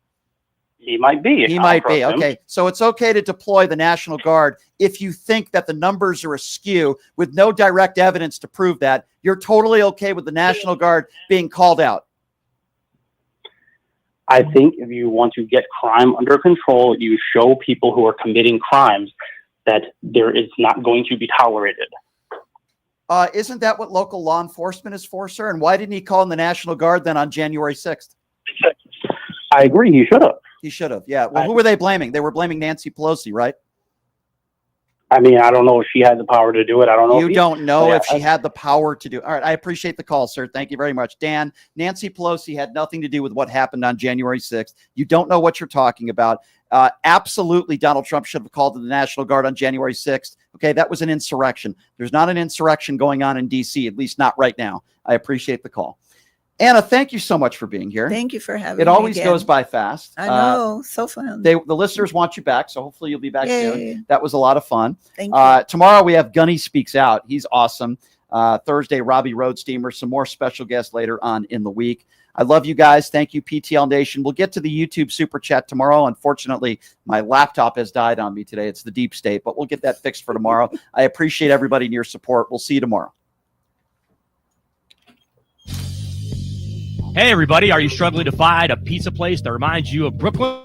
S19: He might be.
S2: He
S19: I'll
S2: might be.
S19: trust him.
S2: Okay. So it's okay to deploy the National Guard if you think that the numbers are askew with no direct evidence to prove that. You're totally okay with the National Guard being called out.
S19: I think if you want to get crime under control, you show people who are committing crimes that there is not going to be tolerated.
S2: Isn't that what local law enforcement is for, sir? And why didn't he call in the National Guard then on January 6th?
S19: I agree. He should have.
S2: He should have. Yeah. Well, who were they blaming? They were blaming Nancy Pelosi, right?
S19: I mean, I don't know if she had the power to do it. I don't know.
S2: You don't know if she had the power to do it. All right. I appreciate the call, sir. Thank you very much. Dan, Nancy Pelosi had nothing to do with what happened on January 6th. You don't know what you're talking about. Absolutely, Donald Trump should have called in the National Guard on January 6th. Okay, that was an insurrection. There's not an insurrection going on in D.C., at least not right now. I appreciate the call. Anna, thank you so much for being here.
S3: Thank you for having me.
S2: It always
S3: again.
S2: goes by fast.
S3: I know, so fun.
S2: The listeners want you back, so hopefully you'll be back
S3: Yay.
S2: soon. That was a lot of fun.
S3: Thank you.
S2: Tomorrow we have Gunny Speaks Out. He's awesome. Thursday, Robbie Roadsteamer. Some more special guests later on in the week. I love you guys. Thank you, PTL Nation. We'll get to the YouTube Super Chat tomorrow. Unfortunately, my laptop has died on me today. It's the deep state, but we'll get that fixed for tomorrow. I appreciate everybody and your support. We'll see you tomorrow.
S11: Hey, everybody, are you struggling to find a pizza place that reminds you of Brooklyn?